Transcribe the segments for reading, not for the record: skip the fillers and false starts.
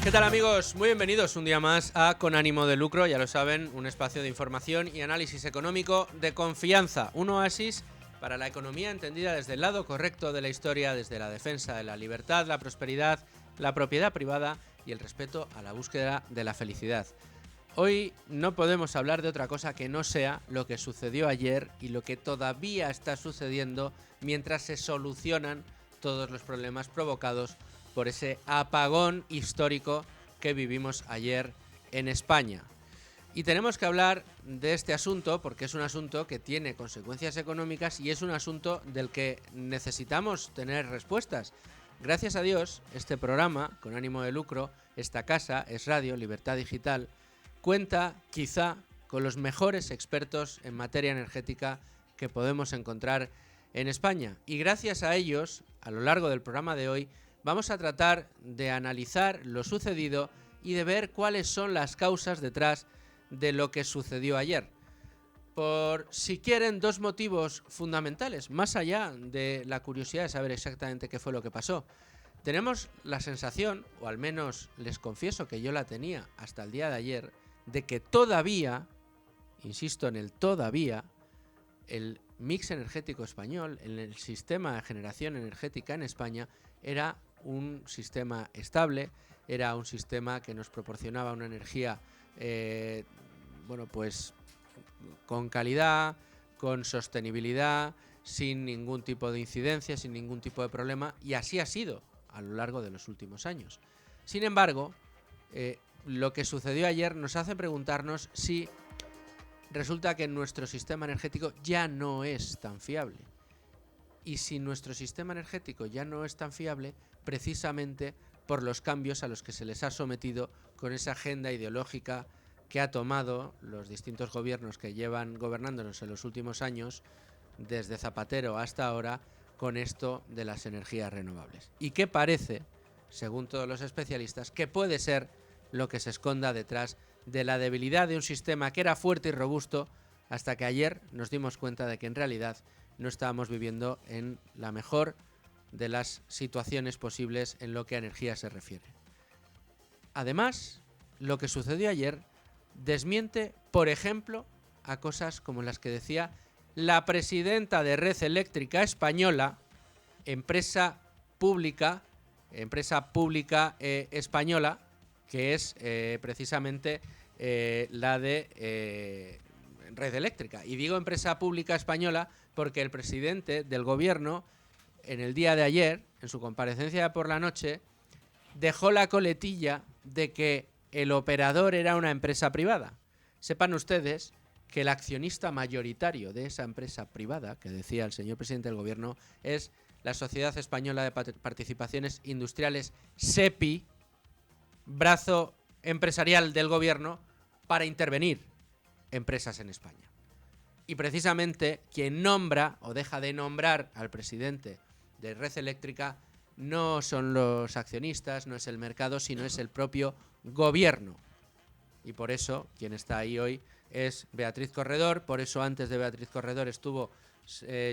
¿Qué tal, amigos? Muy bienvenidos un día más a Con Ánimo de Lucro. Ya lo saben, un espacio de información y análisis económico de confianza. Un oasis para la economía entendida desde el lado correcto de la historia, desde la defensa de la libertad, la prosperidad, la propiedad privada y el respeto a la búsqueda de la felicidad. Hoy no podemos hablar de otra cosa que no sea lo que sucedió ayer y lo que todavía está sucediendo mientras se solucionan todos los problemas provocados por ese apagón histórico que vivimos ayer en España. Y tenemos que hablar de este asunto porque es un asunto que tiene consecuencias económicas y es un asunto del que necesitamos tener respuestas. Gracias a Dios, este programa, Con Ánimo de Lucro, esta casa, Es Radio, Libertad Digital, cuenta quizá con los mejores expertos en materia energética que podemos encontrar en España. Y gracias a ellos, a lo largo del programa de hoy, vamos a tratar de analizar lo sucedido y de ver cuáles son las causas detrás de lo que sucedió ayer. Por, si quieren, dos motivos fundamentales, más allá de la curiosidad de saber exactamente qué fue lo que pasó. Tenemos la sensación, o al menos les confieso que yo la tenía hasta el día de ayer, de que todavía, insisto en el todavía, el mix energético español, el sistema de generación energética en España, era un sistema estable, era un sistema que nos proporcionaba una energía, pues con calidad, con sostenibilidad, sin ningún tipo de incidencia, sin ningún tipo de problema, y así ha sido a lo largo de los últimos años. Sin embargo, lo que sucedió ayer nos hace preguntarnos si resulta que nuestro sistema energético ya no es tan fiable. Y si nuestro sistema energético ya no es tan fiable, precisamente por los cambios a los que se les ha sometido con esa agenda ideológica que ha tomado los distintos gobiernos que llevan gobernándonos en los últimos años, desde Zapatero hasta ahora, con esto de las energías renovables. Y que parece, según todos los especialistas, que puede ser lo que se esconda detrás de la debilidad de un sistema que era fuerte y robusto, hasta que ayer nos dimos cuenta de que en realidad no estábamos viviendo en la mejor de las situaciones posibles en lo que a energía se refiere. Además, lo que sucedió ayer desmiente, por ejemplo, a cosas como las que decía la presidenta de Red Eléctrica Española, empresa pública española, que es precisamente la de Red Eléctrica. Y digo empresa pública española porque el presidente del gobierno, en el día de ayer, en su comparecencia por la noche, dejó la coletilla de que el operador era una empresa privada. Sepan ustedes que el accionista mayoritario de esa empresa privada, que decía el señor presidente del gobierno, es la Sociedad Española de Participaciones Industriales, SEPI, brazo empresarial del gobierno para intervenir empresas en España. Y precisamente quien nombra o deja de nombrar al presidente de Red Eléctrica no son los accionistas, no es el mercado, sino es el propio gobierno. Y por eso quien está ahí hoy es Beatriz Corredor. Por eso antes de Beatriz Corredor estuvo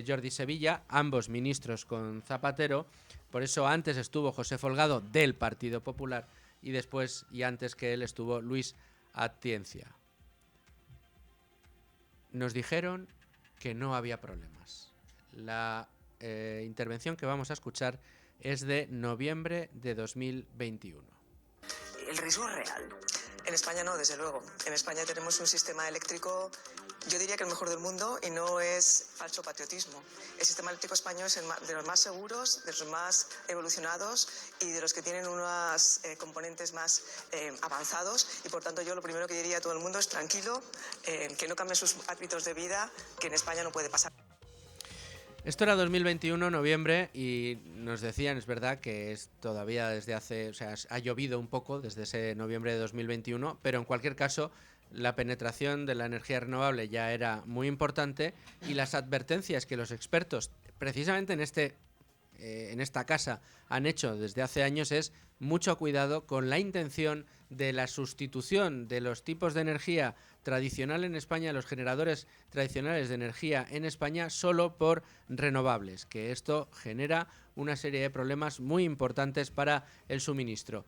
Jordi Sevilla, ambos ministros con Zapatero. Por eso antes estuvo José Folgado del Partido Popular y después y antes que él estuvo Luis Atienza. Nos dijeron que no había problemas. La intervención que vamos a escuchar es de noviembre de 2021. El riesgo es real. En España no, desde luego. En España tenemos un sistema eléctrico, yo diría que el mejor del mundo, y no es falso patriotismo. El sistema eléctrico español es de los más seguros, de los más evolucionados y de los que tienen unos componentes más avanzados. Y por tanto yo lo primero que diría a todo el mundo es tranquilo, que no cambien sus hábitos de vida, que en España no puede pasar. Esto era 2021, noviembre, y nos decían, es verdad, que es todavía desde hace, o sea, ha llovido un poco desde ese noviembre de 2021, pero en cualquier caso, la penetración de la energía renovable ya era muy importante y las advertencias que los expertos, precisamente en esta casa, han hecho desde hace años es mucho cuidado con la intención de la sustitución de los tipos de energía tradicional en España, los generadores tradicionales de energía en España, solo por renovables, que esto genera una serie de problemas muy importantes para el suministro.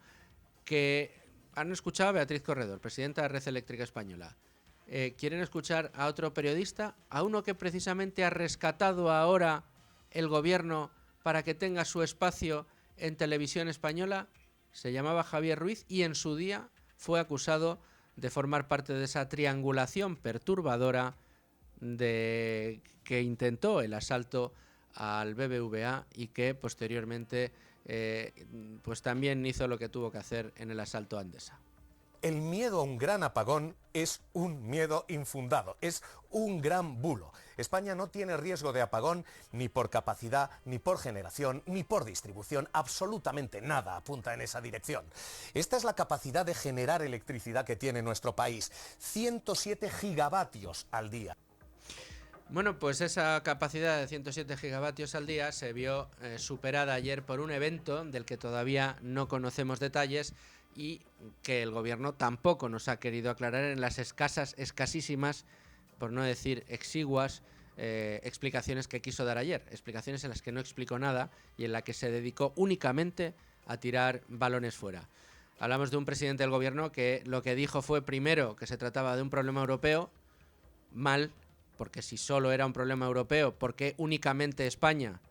que han escuchado a Beatriz Corredor, presidenta de Red Eléctrica Española. ¿Quieren escuchar a otro periodista? A uno que precisamente ha rescatado ahora el gobierno para que tenga su espacio en televisión española. Se llamaba Javier Ruiz y en su día fue acusado de formar parte de esa triangulación perturbadora que intentó el asalto al BBVA y que posteriormente pues también hizo lo que tuvo que hacer en el asalto a Endesa. El miedo a un gran apagón es un miedo infundado, es un gran bulo. España no tiene riesgo de apagón ni por capacidad, ni por generación, ni por distribución. Absolutamente nada apunta en esa dirección. Esta es la capacidad de generar electricidad que tiene nuestro país. 107 gigavatios al día. Bueno, pues esa capacidad de 107 gigavatios al día se vio superada ayer por un evento del que todavía no conocemos detalles y que el gobierno tampoco nos ha querido aclarar en las escasísimas, por no decir exiguas, explicaciones que quiso dar ayer. Explicaciones en las que no explicó nada y en las que se dedicó únicamente a tirar balones fuera. Hablamos de un presidente del gobierno que lo que dijo fue primero que se trataba de un problema europeo, mal, porque si solo era un problema europeo, ¿por qué únicamente España?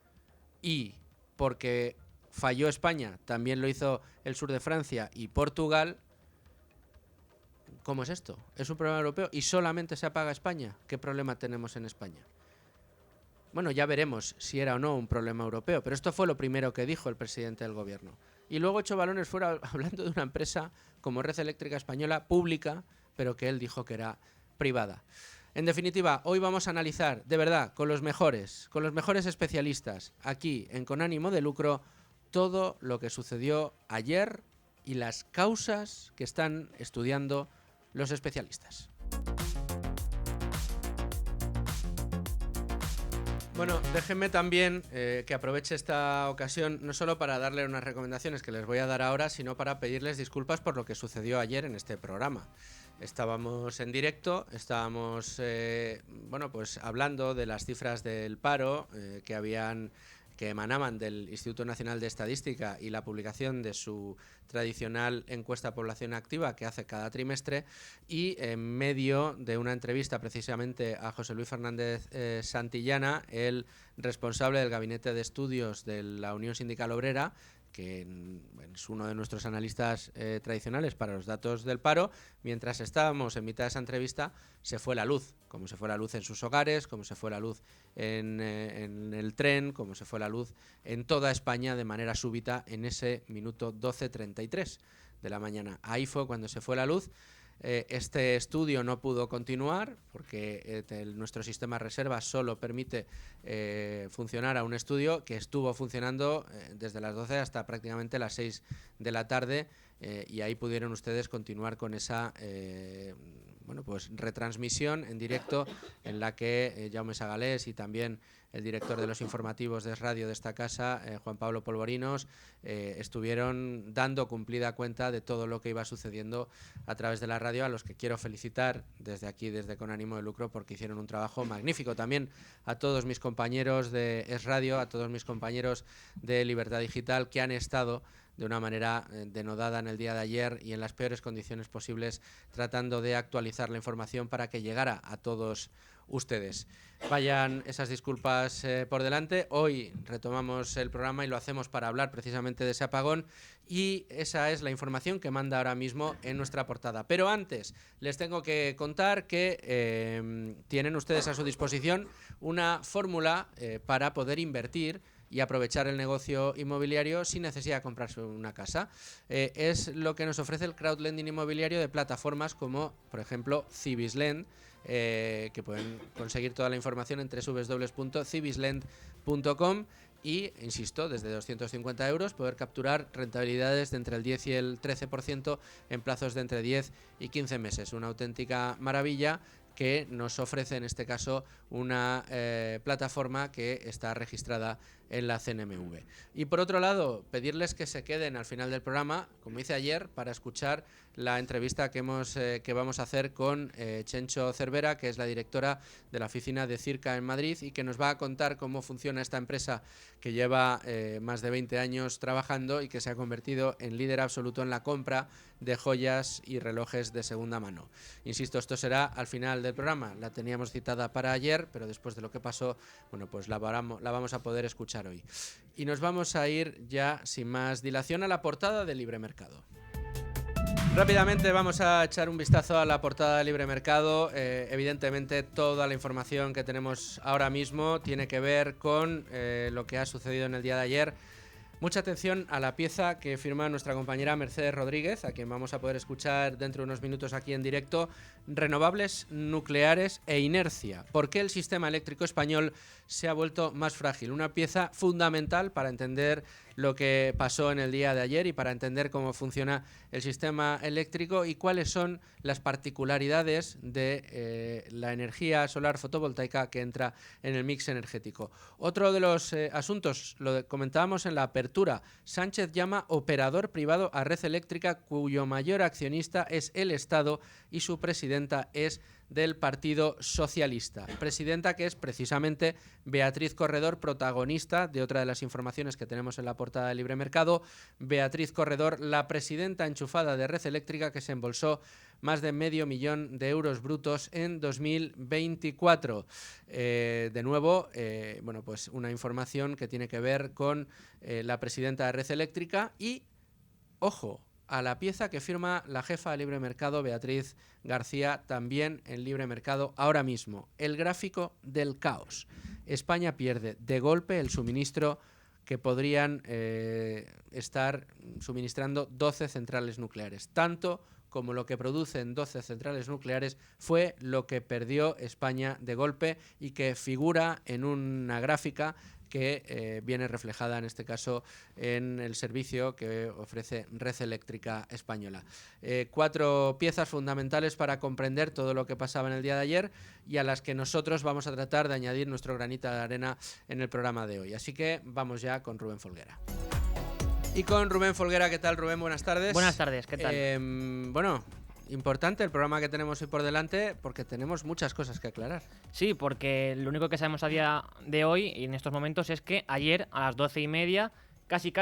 Y porque falló España, también lo hizo el sur de Francia y Portugal. ¿Cómo es esto? ¿Es un problema europeo y solamente se apaga España? ¿Qué problema tenemos en España? Bueno, ya veremos si era o no un problema europeo, pero esto fue lo primero que dijo el presidente del gobierno. Y luego echó balones fuera hablando de una empresa como Red Eléctrica Española, pública, pero que él dijo que era privada. En definitiva, hoy vamos a analizar, de verdad, con los mejores especialistas, aquí en Con Ánimo de Lucro, todo lo que sucedió ayer y las causas que están estudiando los especialistas. Bueno, déjenme también que aproveche esta ocasión no solo para darle unas recomendaciones que les voy a dar ahora, sino para pedirles disculpas por lo que sucedió ayer en este programa. Estábamos en directo, estábamos pues hablando de las cifras del paro que emanaban del Instituto Nacional de Estadística y la publicación de su tradicional encuesta población activa que hace cada trimestre, y en medio de una entrevista precisamente a José Luis Fernández Santillana, el responsable del Gabinete de Estudios de la Unión Sindical Obrera, que es uno de nuestros analistas tradicionales para los datos del paro. Mientras estábamos en mitad de esa entrevista, se fue la luz, como se fue la luz en sus hogares, como se fue la luz en el tren, como se fue la luz en toda España de manera súbita en ese minuto 12:33 de la mañana. Ahí fue cuando se fue la luz. Este estudio no pudo continuar porque nuestro sistema reserva solo permite funcionar a un estudio que estuvo funcionando desde las 12 hasta prácticamente las 6 de la tarde y ahí pudieron ustedes continuar con esa retransmisión en directo en la que Jaume Sagalés y también el director de los informativos de Radio de esta casa, Juan Pablo Polvorinos, estuvieron dando cumplida cuenta de todo lo que iba sucediendo a través de la radio, a los que quiero felicitar desde aquí, desde Con Ánimo de Lucro, porque hicieron un trabajo magnífico. También a todos mis compañeros de Es Radio, a todos mis compañeros de Libertad Digital, que han estado de una manera denodada en el día de ayer y en las peores condiciones posibles, tratando de actualizar la información para que llegara a todos ustedes. Vayan esas disculpas por delante. Hoy retomamos el programa y lo hacemos para hablar precisamente de ese apagón, y esa es la información que manda ahora mismo en nuestra portada. Pero antes les tengo que contar que tienen ustedes a su disposición una fórmula para poder invertir y aprovechar el negocio inmobiliario sin necesidad de comprarse una casa. Es lo que nos ofrece el crowdlending inmobiliario de plataformas como, por ejemplo, Cibislend, que pueden conseguir toda la información en www.cibislend.com y, insisto, desde 250 euros poder capturar rentabilidades de entre el 10 y el 13% en plazos de entre 10 y 15 meses. Una auténtica maravilla que nos ofrece en este caso una plataforma que está registrada en la CNMV. Y por otro lado, pedirles que se queden al final del programa, como hice ayer, para escuchar la entrevista que vamos a hacer con Chencho Cervera, que es la directora de la oficina de Circa en Madrid y que nos va a contar cómo funciona esta empresa que lleva más de 20 años trabajando y que se ha convertido en líder absoluto en la compra de joyas y relojes de segunda mano. Insisto, esto será al final del programa. La teníamos citada para ayer, pero después de lo que pasó, bueno, pues la vamos a poder escuchar hoy. Y nos vamos a ir ya sin más dilación a la portada de Libre Mercado. Rápidamente vamos a echar un vistazo a la portada de Libre Mercado. Evidentemente toda la información que tenemos ahora mismo tiene que ver con lo que ha sucedido en el día de ayer. Mucha atención a la pieza que firma nuestra compañera Mercedes Rodríguez, a quien vamos a poder escuchar dentro de unos minutos aquí en directo. Renovables, nucleares e inercia. ¿Por qué el sistema eléctrico español se ha vuelto más frágil? Una pieza fundamental para entender lo que pasó en el día de ayer y para entender cómo funciona el sistema eléctrico y cuáles son las particularidades de la energía solar fotovoltaica que entra en el mix energético. Otro de los asuntos, lo comentábamos en la apertura, Sánchez llama operador privado a Red Eléctrica, cuyo mayor accionista es el Estado y su presidenta es del Partido Socialista. Presidenta que es precisamente Beatriz Corredor, protagonista de otra de las informaciones que tenemos en la portada de Libre Mercado. Beatriz Corredor, la presidenta enchufada de Red Eléctrica, que se embolsó más de €500.000 brutos en 2024. De nuevo, bueno, pues una información que tiene que ver con la presidenta de Red Eléctrica y, ojo, a la pieza que firma la jefa de Libre Mercado, Beatriz García, también en Libre Mercado ahora mismo. El gráfico del caos. España pierde de golpe el suministro que podrían estar suministrando 12 centrales nucleares. Tanto como lo que producen 12 centrales nucleares fue lo que perdió España de golpe y que figura en una gráfica que viene reflejada en este caso en el servicio que ofrece Red Eléctrica Española. 4 piezas fundamentales para comprender todo lo que pasaba en el día de ayer y a las que nosotros vamos a tratar de añadir nuestro granito de arena en el programa de hoy. Así que vamos ya con Rubén Folguera. Y con Rubén Folguera, ¿qué tal, Rubén? Buenas tardes. Buenas tardes, ¿qué tal? Bueno, importante el programa que tenemos hoy por delante porque tenemos muchas cosas que aclarar. Sí, porque lo único que sabemos a día de hoy y en estos momentos es que ayer a las 12:30, casi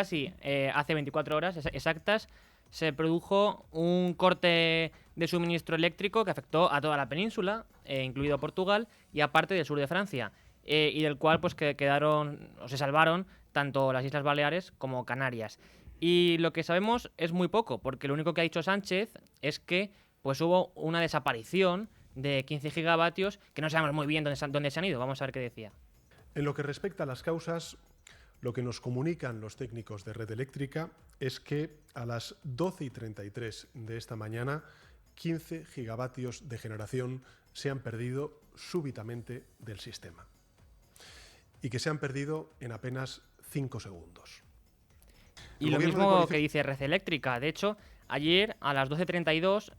hace 24 horas exactas, se produjo un corte de suministro eléctrico que afectó a toda la península, incluido Portugal, y a parte del sur de Francia, y del cual pues que quedaron o se salvaron tanto las Islas Baleares como Canarias. Y lo que sabemos es muy poco, porque lo único que ha dicho Sánchez es que pues hubo una desaparición de 15 gigavatios que no sabemos muy bien dónde se han ido. Vamos a ver qué decía. En lo que respecta a las causas, lo que nos comunican los técnicos de Red Eléctrica es que a las 12:33 de esta mañana 15 gigavatios de generación se han perdido súbitamente del sistema y que se han perdido en apenas 5 segundos. Y lo mismo que dice Red Eléctrica. De hecho, ayer a las 12:32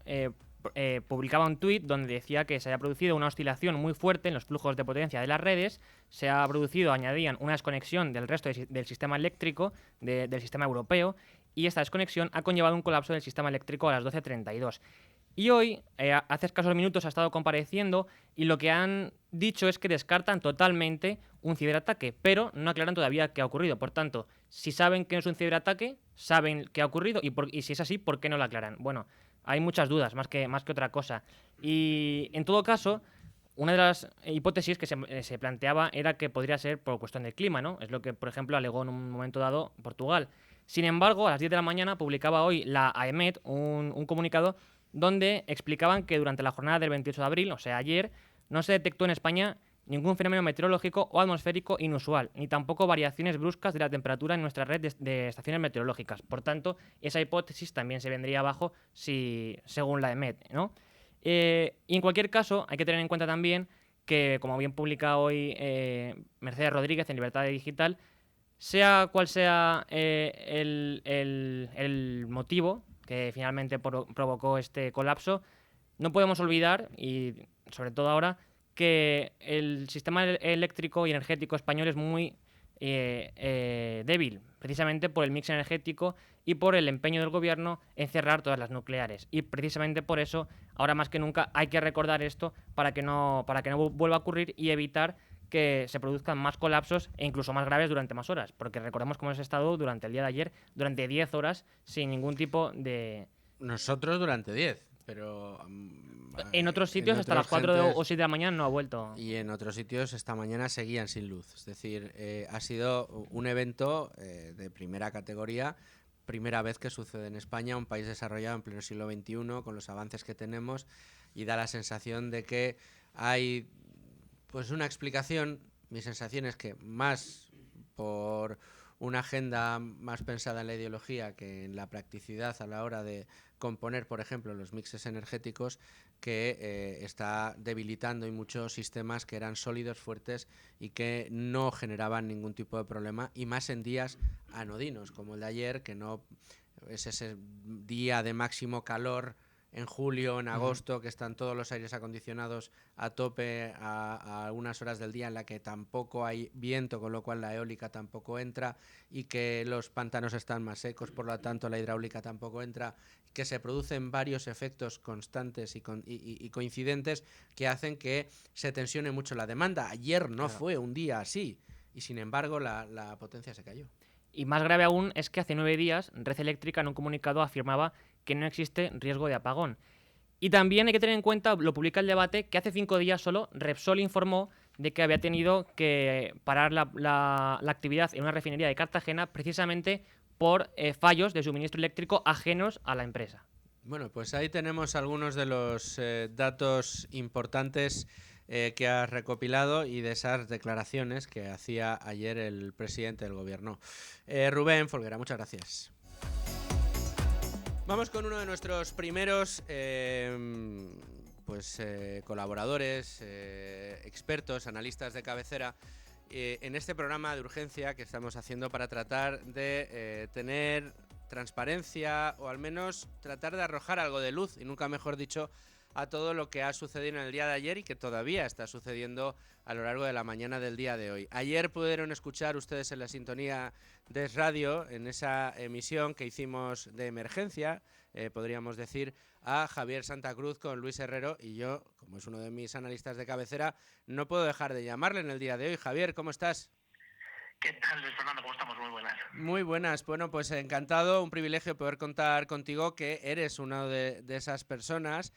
publicaba un tuit donde decía que se había producido una oscilación muy fuerte en los flujos de potencia de las redes. Se ha producido, añadían, una desconexión del resto del sistema eléctrico, del sistema europeo, y esta desconexión ha conllevado un colapso del sistema eléctrico a las 12:32. Y hoy, hace escasos minutos, ha estado compareciendo y lo que han dicho es que descartan totalmente un ciberataque, pero no aclaran todavía qué ha ocurrido. Por tanto, si saben que no es un ciberataque, saben qué ha ocurrido y si es así, ¿por qué no lo aclaran? Bueno, hay muchas dudas, más que otra cosa. Y en todo caso, una de las hipótesis que se planteaba era que podría ser por cuestión del clima, ¿no? Es lo que, por ejemplo, alegó en un momento dado Portugal. Sin embargo, a las 10 de la mañana publicaba hoy la AEMET un comunicado donde explicaban que durante la jornada del 28 de abril, o sea, ayer, no se detectó en España ningún fenómeno meteorológico o atmosférico inusual, ni tampoco variaciones bruscas de la temperatura en nuestra red de estaciones meteorológicas. Por tanto, esa hipótesis también se vendría abajo según la EMET, ¿no? Y en cualquier caso, hay que tener en cuenta también que, como bien publica hoy Mercedes Rodríguez en Libertad Digital, sea cual sea el motivo que finalmente provocó este colapso, no podemos olvidar, y sobre todo ahora, que el sistema eléctrico y energético español es muy débil, precisamente por el mix energético y por el empeño del gobierno en cerrar todas las nucleares. Y precisamente por eso, ahora más que nunca, hay que recordar esto para que no vuelva a ocurrir y evitar que se produzcan más colapsos e incluso más graves durante más horas. Porque recordemos cómo hemos estado durante el día de ayer, durante 10 horas, sin ningún tipo de... Nosotros durante 10, pero... En otros sitios hasta las 4 o 7 de la mañana no ha vuelto. Y en otros sitios esta mañana seguían sin luz. Es decir, ha sido un evento de primera categoría, primera vez que sucede en España, un país desarrollado en pleno siglo XXI, con los avances que tenemos, y da la sensación de que hay pues una explicación. Mi sensación es que más por una agenda más pensada en la ideología que en la practicidad a la hora de componer, por ejemplo, los mixes energéticos, que está debilitando y muchos sistemas que eran sólidos, fuertes y que no generaban ningún tipo de problema, y más en días anodinos como el de ayer, que no es ese día de máximo calor en julio, en agosto, que están todos los aires acondicionados a tope a algunas horas del día en la que tampoco hay viento, con lo cual la eólica tampoco entra, y que los pantanos están más secos, por lo tanto la hidráulica tampoco entra, que se producen varios efectos constantes y coincidentes que hacen que se tensione mucho la demanda. Ayer no fue un día así, y sin embargo la potencia se cayó. Y más grave aún es que hace 9 días Red Eléctrica en un comunicado afirmaba que no existe riesgo de apagón. Y también hay que tener en cuenta, lo publica El Debate, que hace 5 días solo Repsol informó de que había tenido que parar la actividad en una refinería de Cartagena precisamente por fallos de suministro eléctrico ajenos a la empresa. Bueno, pues ahí tenemos algunos de los datos importantes que has recopilado y de esas declaraciones que hacía ayer el presidente del gobierno. Rubén Folguera, muchas gracias. Vamos con uno de nuestros primeros colaboradores, expertos, analistas de cabecera en este programa de urgencia que estamos haciendo para tratar de tener transparencia, o al menos tratar de arrojar algo de luz, y nunca mejor dicho, a todo lo que ha sucedido en el día de ayer y que todavía está sucediendo a lo largo de la mañana del día de hoy. Ayer pudieron escuchar ustedes en la sintonía de Radio, en esa emisión que hicimos de emergencia, podríamos decir, a Javier Santa Cruz con Luis Herrero, y yo, como es uno de mis analistas de cabecera, no puedo dejar de llamarle en el día de hoy. Javier, ¿cómo estás? ¿Qué tal, Luis Fernando? ¿Cómo estamos? Muy buenas. Muy buenas. Bueno, pues encantado, un privilegio poder contar contigo, que eres una de esas personas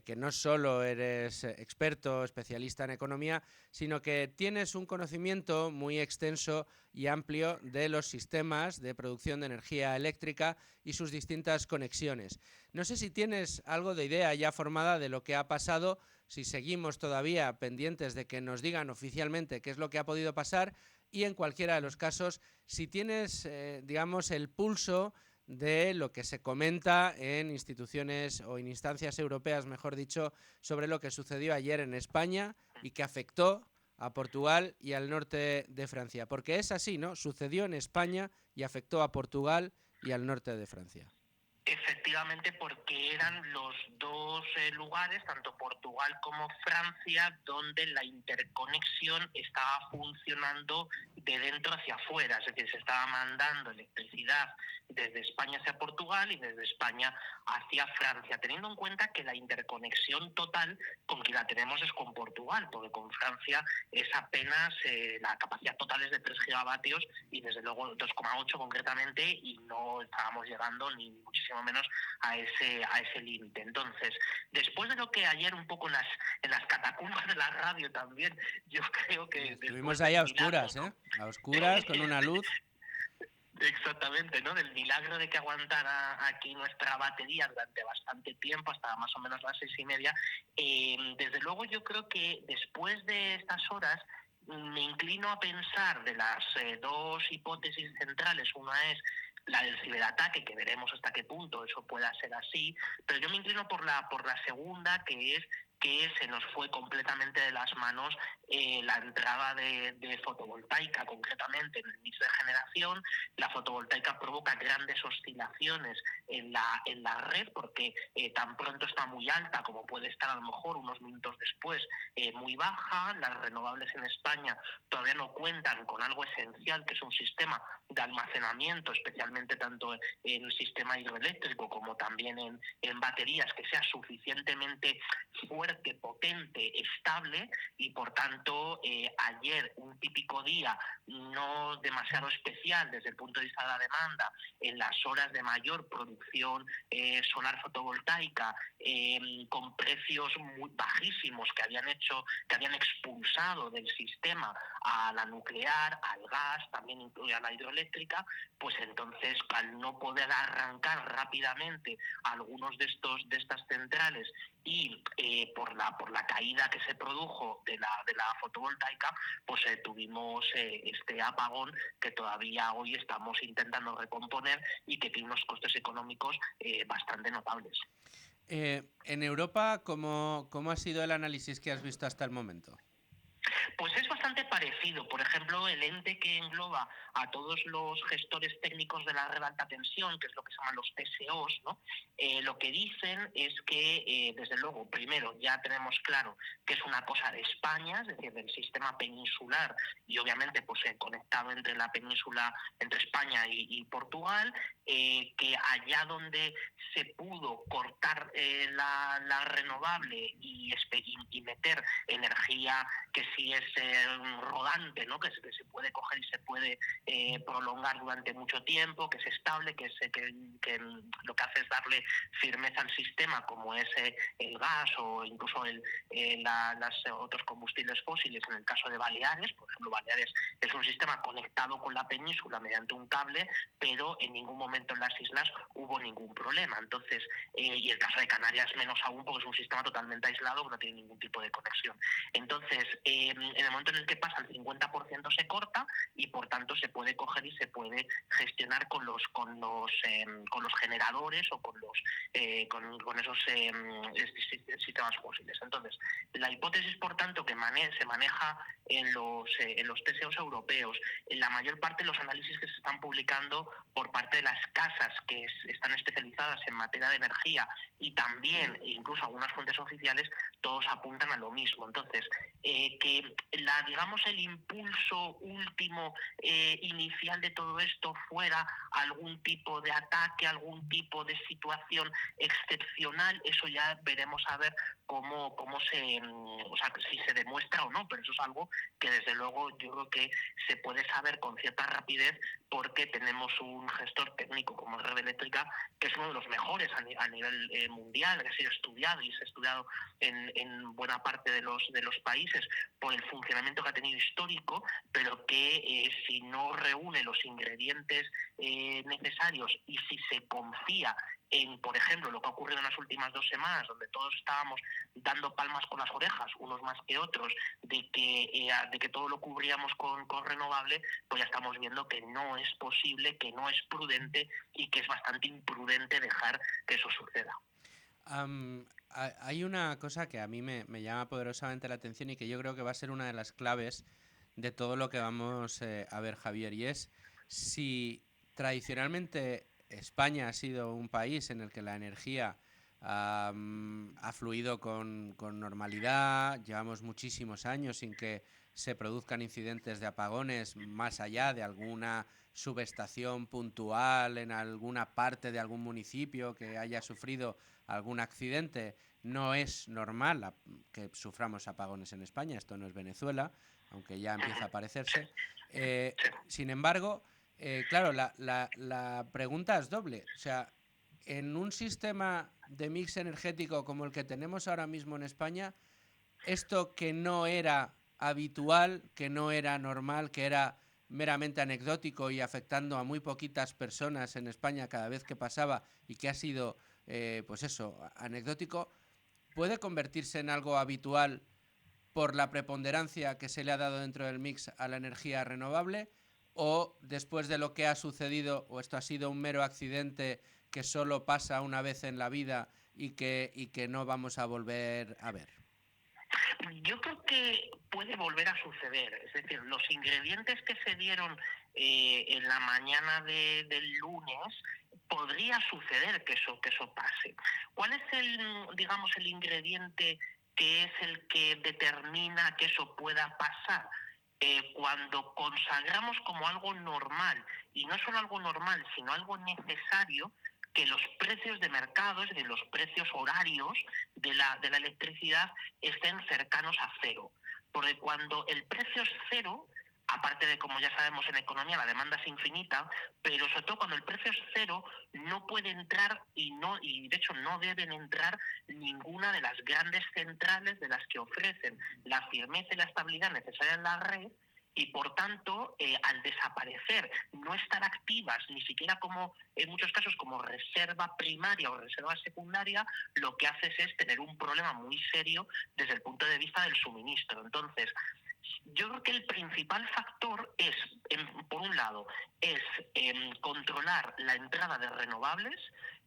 que no solo eres experto, especialista en economía, sino que tienes un conocimiento muy extenso y amplio de los sistemas de producción de energía eléctrica y sus distintas conexiones. No sé si tienes algo de idea ya formada de lo que ha pasado, si seguimos todavía pendientes de que nos digan oficialmente qué es lo que ha podido pasar, y en cualquiera de los casos, si tienes, digamos, el pulso de lo que se comenta en instituciones o en instancias europeas, mejor dicho, sobre lo que sucedió ayer en España y que afectó a Portugal y al norte de Francia. Porque es así, ¿no? Sucedió en España y afectó a Portugal y al norte de Francia. Efectivamente, porque eran los dos lugares, tanto Portugal como Francia, donde la interconexión estaba funcionando de dentro hacia afuera, es decir, se estaba mandando electricidad desde España hacia Portugal y desde España hacia Francia, teniendo en cuenta que la interconexión total con quien la tenemos es con Portugal, porque con Francia es apenas, la capacidad total es de 3 gigavatios y desde luego 2,8 concretamente, y no estábamos llegando ni muchísimo menos a ese límite. Entonces, después de lo que ayer un poco en las catacumbas de la radio también, yo creo que... Estuvimos ahí a oscuras, ¿no? A oscuras, con una luz... Exactamente, ¿no? Del milagro de que aguantara aquí nuestra batería durante bastante tiempo, hasta más o menos las 6:30. Desde luego yo creo que después de estas horas me inclino a pensar de las dos hipótesis centrales. Una es la del ciberataque, que veremos hasta qué punto eso pueda ser así, pero yo me inclino por la segunda, que es que se nos fue completamente de las manos la entrada de fotovoltaica, concretamente en el mix de generación. La fotovoltaica provoca grandes oscilaciones en la red, porque tan pronto está muy alta como puede estar a lo mejor unos minutos después muy baja. Las renovables en España todavía no cuentan con algo esencial, que es un sistema de almacenamiento, especialmente tanto en el sistema hidroeléctrico como también en baterías, que sea suficientemente fuerte, potente, estable, y por tanto ayer, un típico día no demasiado especial desde el punto de vista de la demanda, en las horas de mayor producción solar fotovoltaica, con precios muy bajísimos que habían expulsado del sistema a la nuclear, al gas, también incluye a la hidroeléctrica, pues entonces al no poder arrancar rápidamente algunos de estas centrales y por la caída que se produjo de la fotovoltaica, pues tuvimos este apagón que todavía hoy estamos intentando recomponer y que tiene unos costes económicos bastante notables. En Europa, ¿cómo ha sido el análisis que has visto hasta el momento? Pues es bastante parecido. Por ejemplo, el ente que engloba a todos los gestores técnicos de la red de alta tensión, que es lo que se llaman los TSOs, ¿no? Lo que dicen es que, desde luego, primero ya tenemos claro que es una cosa de España, es decir, del sistema peninsular, y obviamente pues conectado entre la península, entre España y Portugal, que allá donde se pudo cortar la renovable y meter energía que sí es rodante, ¿no? que se puede coger y se puede prolongar durante mucho tiempo, que es estable, que lo que hace es darle firmeza al sistema, como es el gas o incluso los otros combustibles fósiles. En el caso de Baleares, por ejemplo, Baleares es un sistema conectado con la península mediante un cable, pero en ningún momento en las islas hubo ningún problema. Entonces, y el caso de Canarias menos aún, porque es un sistema totalmente aislado que no tiene ningún tipo de conexión. Entonces, en el momento en el que pasa el 50% se corta, y por tanto se puede coger y se puede gestionar con los generadores o con esos sistemas fósiles. Entonces, la hipótesis, por tanto, que se maneja en los TSOs europeos, en la mayor parte de los análisis que se están publicando por parte de las casas que están especializadas en materia de energía, y también incluso algunas fuentes oficiales, todos apuntan a lo mismo. Entonces, que el impulso último inicial de todo esto fuera algún tipo de ataque, algún tipo de situación excepcional, eso ya veremos a ver si se demuestra o no, pero eso es algo que desde luego yo creo que se puede saber con cierta rapidez, porque tenemos un gestor técnico como Red Eléctrica, que es uno de los mejores a nivel mundial, que ha sido estudiado y se ha estudiado en buena parte de los países por el funcionamiento que ha tenido histórico, pero que si no reúne los ingredientes necesarios, y si se confía en, por ejemplo, lo que ha ocurrido en las últimas 2 semanas, donde todos estábamos dando palmas con las orejas, unos más que otros, de que todo lo cubríamos con renovable, pues ya estamos viendo que no es posible, que no es prudente, y que es bastante imprudente dejar que eso suceda. Hay una cosa que a mí me llama poderosamente la atención, y que yo creo que va a ser una de las claves de todo lo que vamos a ver, Javier, y es si tradicionalmente España ha sido un país en el que la energía ha fluido con normalidad. Llevamos muchísimos años sin que se produzcan incidentes de apagones, más allá de alguna subestación puntual en alguna parte de algún municipio que haya sufrido algún accidente. No es normal que suframos apagones en España, esto no es Venezuela, aunque ya empieza a parecerse. Sin embargo, claro, la pregunta es doble. O sea, en un sistema de mix energético como el que tenemos ahora mismo en España, esto que no era habitual, que no era normal, que era meramente anecdótico y afectando a muy poquitas personas en España cada vez que pasaba, y que ha sido, anecdótico, ¿puede convertirse en algo habitual por la preponderancia que se le ha dado dentro del mix a la energía renovable? ¿O después de lo que ha sucedido, o esto ha sido un mero accidente que solo pasa una vez en la vida y que no vamos a volver a ver? Yo creo que puede volver a suceder. Es decir, los ingredientes que se dieron en la mañana del lunes, podría suceder que eso pase. ¿Cuál es el ingrediente que es el que determina que eso pueda pasar? Cuando consagramos como algo normal, y no solo algo normal, sino algo necesario, que los precios de mercado, es decir, los precios horarios de la electricidad estén cercanos a cero. Porque cuando el precio es cero, aparte de, como ya sabemos en economía, la demanda es infinita, pero sobre todo cuando el precio es cero, no puede entrar y de hecho no deben entrar ninguna de las grandes centrales de las que ofrecen la firmeza y la estabilidad necesaria en la red. Y por tanto, al desaparecer, no estar activas, ni siquiera como, en muchos casos, como reserva primaria o reserva secundaria, lo que haces es tener un problema muy serio desde el punto de vista del suministro. Entonces, yo creo que el principal factor es, por un lado, es controlar la entrada de renovables.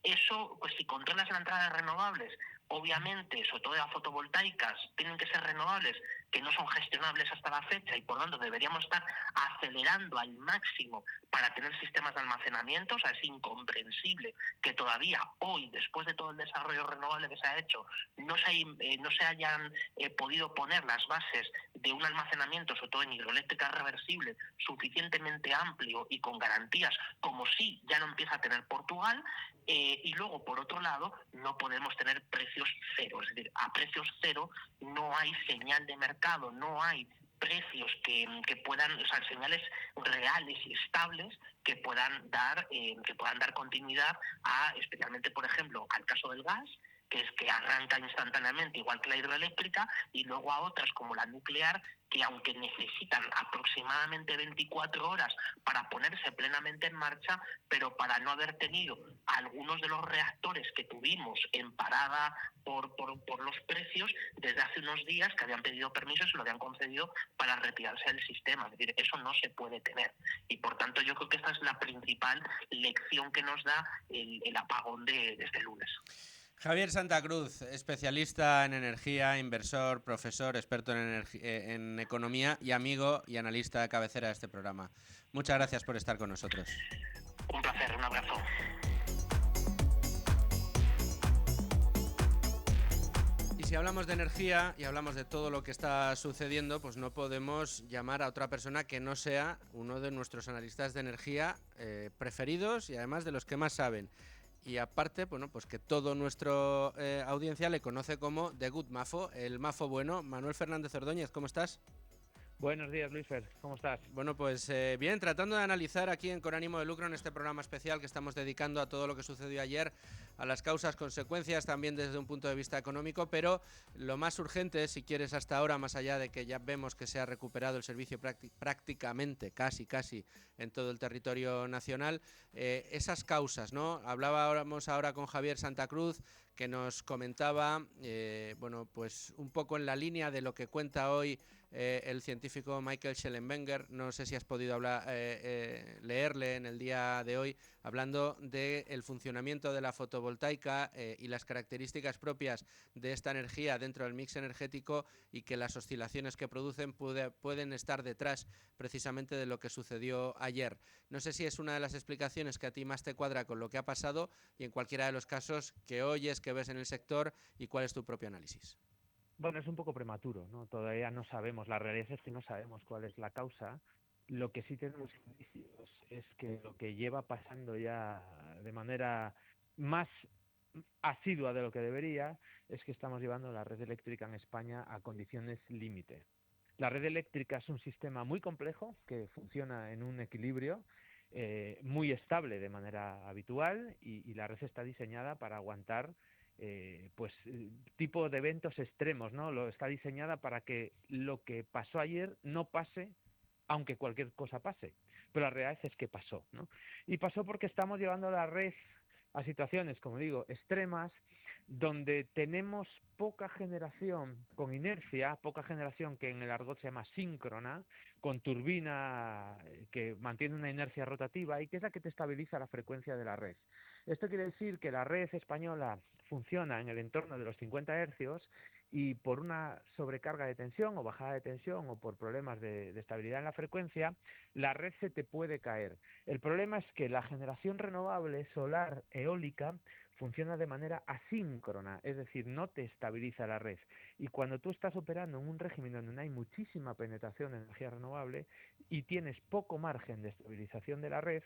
Eso, pues si controlas la entrada de renovables, obviamente, sobre todo de las fotovoltaicas, tienen que ser renovables que no son gestionables hasta la fecha y por lo tanto deberíamos estar acelerando al máximo para tener sistemas de almacenamiento. O sea, es incomprensible que todavía hoy, después de todo el desarrollo renovable que se ha hecho, no se hayan podido poner las bases de un almacenamiento, sobre todo en hidroeléctrica reversible, suficientemente amplio y con garantías, como sí ya no empieza a tener Portugal. Y luego, por otro lado, no podemos tener precios cero. Es decir, a precios cero no hay señal de mercado, no hay precios que puedan, o sea, señales reales y estables que puedan dar continuidad a, especialmente, por ejemplo, al caso del gas, que es que arranca instantáneamente, igual que la hidroeléctrica, y luego a otras como la nuclear, que aunque necesitan aproximadamente 24 horas para ponerse plenamente en marcha, pero para no haber tenido algunos de los reactores que tuvimos en parada por los precios desde hace unos días, que habían pedido permiso y se lo habían concedido para retirarse del sistema. Es decir, eso no se puede tener. Y por tanto yo creo que esta es la principal lección que nos da el apagón de este lunes. Javier Santa Cruz, especialista en energía, inversor, profesor, experto en economía y amigo y analista de cabecera de este programa. Muchas gracias por estar con nosotros. Un placer, un abrazo. Y si hablamos de energía y hablamos de todo lo que está sucediendo, pues no podemos llamar a otra persona que no sea uno de nuestros analistas de energía preferidos y además de los que más saben. Y aparte, bueno, pues que todo nuestro audiencia le conoce como The Good Mafo, el Mafo bueno. Manuel Fernández Ordóñez, ¿cómo estás? Buenos días, Luisfer, ¿cómo estás? Bueno, pues bien, tratando de analizar aquí en Con Ánimo de Lucro, en este programa especial que estamos dedicando a todo lo que sucedió ayer, a las causas, consecuencias, también desde un punto de vista económico, pero lo más urgente, si quieres hasta ahora, más allá de que ya vemos que se ha recuperado el servicio prácticamente, casi, en todo el territorio nacional, esas causas, ¿no? Hablábamos ahora con Javier Santa Cruz, que nos comentaba, bueno, pues un poco en la línea de lo que cuenta hoy el científico Michael Schellenberger. No sé si has podido leerle en el día de hoy, hablando del funcionamiento de la fotovoltaica y las características propias de esta energía dentro del mix energético, y que las oscilaciones que producen pueden estar detrás precisamente de lo que sucedió ayer. No sé si es una de las explicaciones que a ti más te cuadra con lo que ha pasado y en cualquiera de los casos que oyes, que ves en el sector, y cuál es tu propio análisis. Bueno, es un poco prematuro, ¿no? Todavía no sabemos, la realidad es que no sabemos cuál es la causa. Lo que sí tenemos indicios es que lo que lleva pasando ya de manera más asidua de lo que debería es que estamos llevando la red eléctrica en España a condiciones límite. La red eléctrica es un sistema muy complejo que funciona en un equilibrio muy estable de manera habitual y la red está diseñada para aguantar tipo de eventos extremos, ¿no? Está diseñada para que lo que pasó ayer no pase, aunque cualquier cosa pase. Pero la realidad es que pasó, ¿no? Y pasó porque estamos llevando la red a situaciones, como digo, extremas, donde tenemos poca generación con inercia, poca generación que en el argot se llama síncrona, con turbina que mantiene una inercia rotativa y que es la que te estabiliza la frecuencia de la red. Esto quiere decir que la red española funciona en el entorno de los 50 hercios y por una sobrecarga de tensión o bajada de tensión o por problemas de estabilidad en la frecuencia, la red se te puede caer. El problema es que la generación renovable solar eólica funciona de manera asíncrona, es decir, no te estabiliza la red. Y cuando tú estás operando en un régimen donde no hay muchísima penetración de energía renovable y tienes poco margen de estabilización de la red,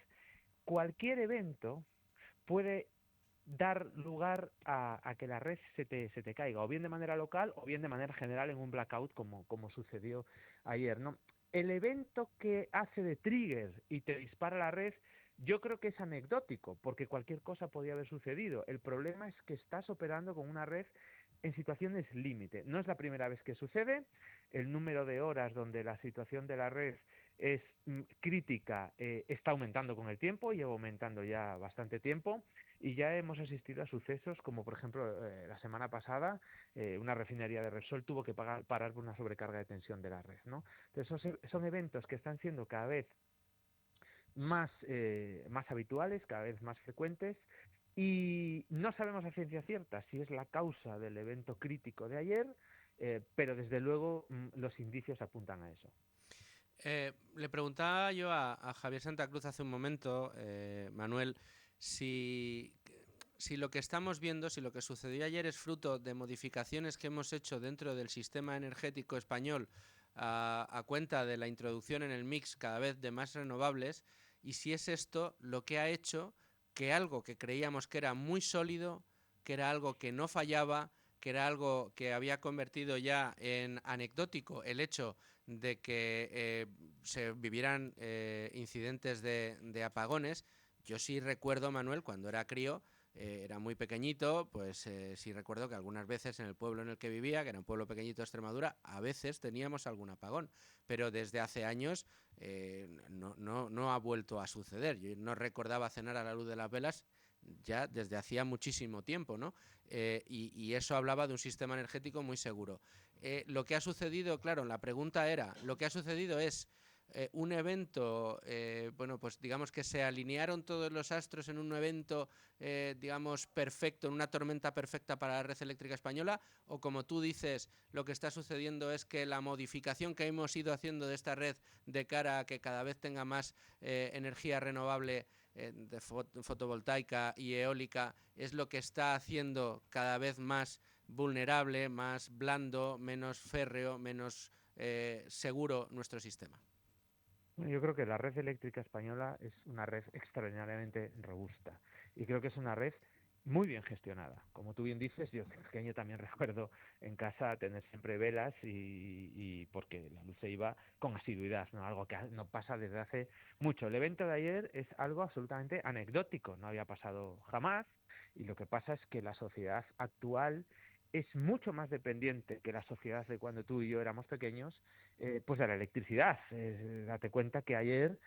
cualquier evento puede dar lugar a que la red se te caiga, o bien de manera local o bien de manera general en un blackout como sucedió ayer, ¿no? El evento que hace de trigger y te dispara la red, yo creo que es anecdótico, porque cualquier cosa podía haber sucedido. El problema es que estás operando con una red en situaciones límite. No es la primera vez que sucede. El número de horas donde la situación de la red es crítica está aumentando con el tiempo, lleva aumentando ya bastante tiempo, y ya hemos asistido a sucesos como, por ejemplo, la semana pasada, una refinería de Repsol tuvo que parar por una sobrecarga de tensión de la red, ¿no? Entonces, son eventos que están siendo cada vez más habituales, cada vez más frecuentes, y no sabemos a ciencia cierta si es la causa del evento crítico de ayer, pero desde luego los indicios apuntan a eso. Le preguntaba yo a Javier Santa Cruz hace un momento, Manuel, si lo que estamos viendo, si lo que sucedió ayer es fruto de modificaciones que hemos hecho dentro del sistema energético español a cuenta de la introducción en el mix cada vez de más renovables, y si es esto lo que ha hecho que algo que creíamos que era muy sólido, que era algo que no fallaba, que era algo que había convertido ya en anecdótico el hecho de que se vivieran incidentes de apagones. Yo sí recuerdo, Manuel, cuando era crío, era muy pequeñito, pues sí recuerdo que algunas veces en el pueblo en el que vivía, que era un pueblo pequeñito de Extremadura, a veces teníamos algún apagón, pero desde hace años no ha vuelto a suceder. Yo no recordaba cenar a la luz de las velas ya desde hacía muchísimo tiempo, ¿no? Y eso hablaba de un sistema energético muy seguro. Lo que ha sucedido, claro, la pregunta era, lo que ha sucedido es un evento, bueno, pues digamos que se alinearon todos los astros en un evento, digamos, perfecto, en una tormenta perfecta para la red eléctrica española, o como tú dices, lo que está sucediendo es que la modificación que hemos ido haciendo de esta red de cara a que cada vez tenga más energía renovable de fotovoltaica y eólica es lo que está haciendo cada vez más vulnerable, más blando, menos férreo, menos seguro nuestro sistema. Yo creo que la red eléctrica española es una red extraordinariamente robusta y creo que es una red muy bien gestionada. Como tú bien dices, yo de pequeño también recuerdo en casa tener siempre velas y porque la luz se iba con asiduidad, ¿no? Algo que no pasa desde hace mucho. El evento de ayer es algo absolutamente anecdótico, no había pasado jamás, y lo que pasa es que la sociedad actual es mucho más dependiente que la sociedad de cuando tú y yo éramos pequeños, pues de la electricidad. Date cuenta que ayer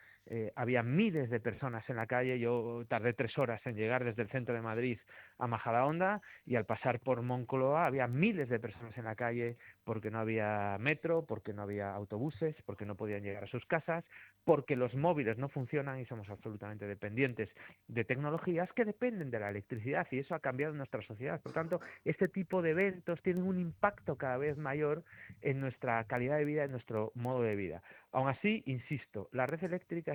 había miles de personas en la calle. Yo tardé 3 horas en llegar desde el centro de Madrid a Majadahonda, y al pasar por Moncloa había miles de personas en la calle porque no había metro, porque no había autobuses, porque no podían llegar a sus casas, porque los móviles no funcionan y somos absolutamente dependientes de tecnologías que dependen de la electricidad, y eso ha cambiado nuestra sociedad. Por tanto, este tipo de eventos tienen un impacto cada vez mayor en nuestra calidad de vida, en nuestro modo de vida. Aún así, insisto, la red eléctrica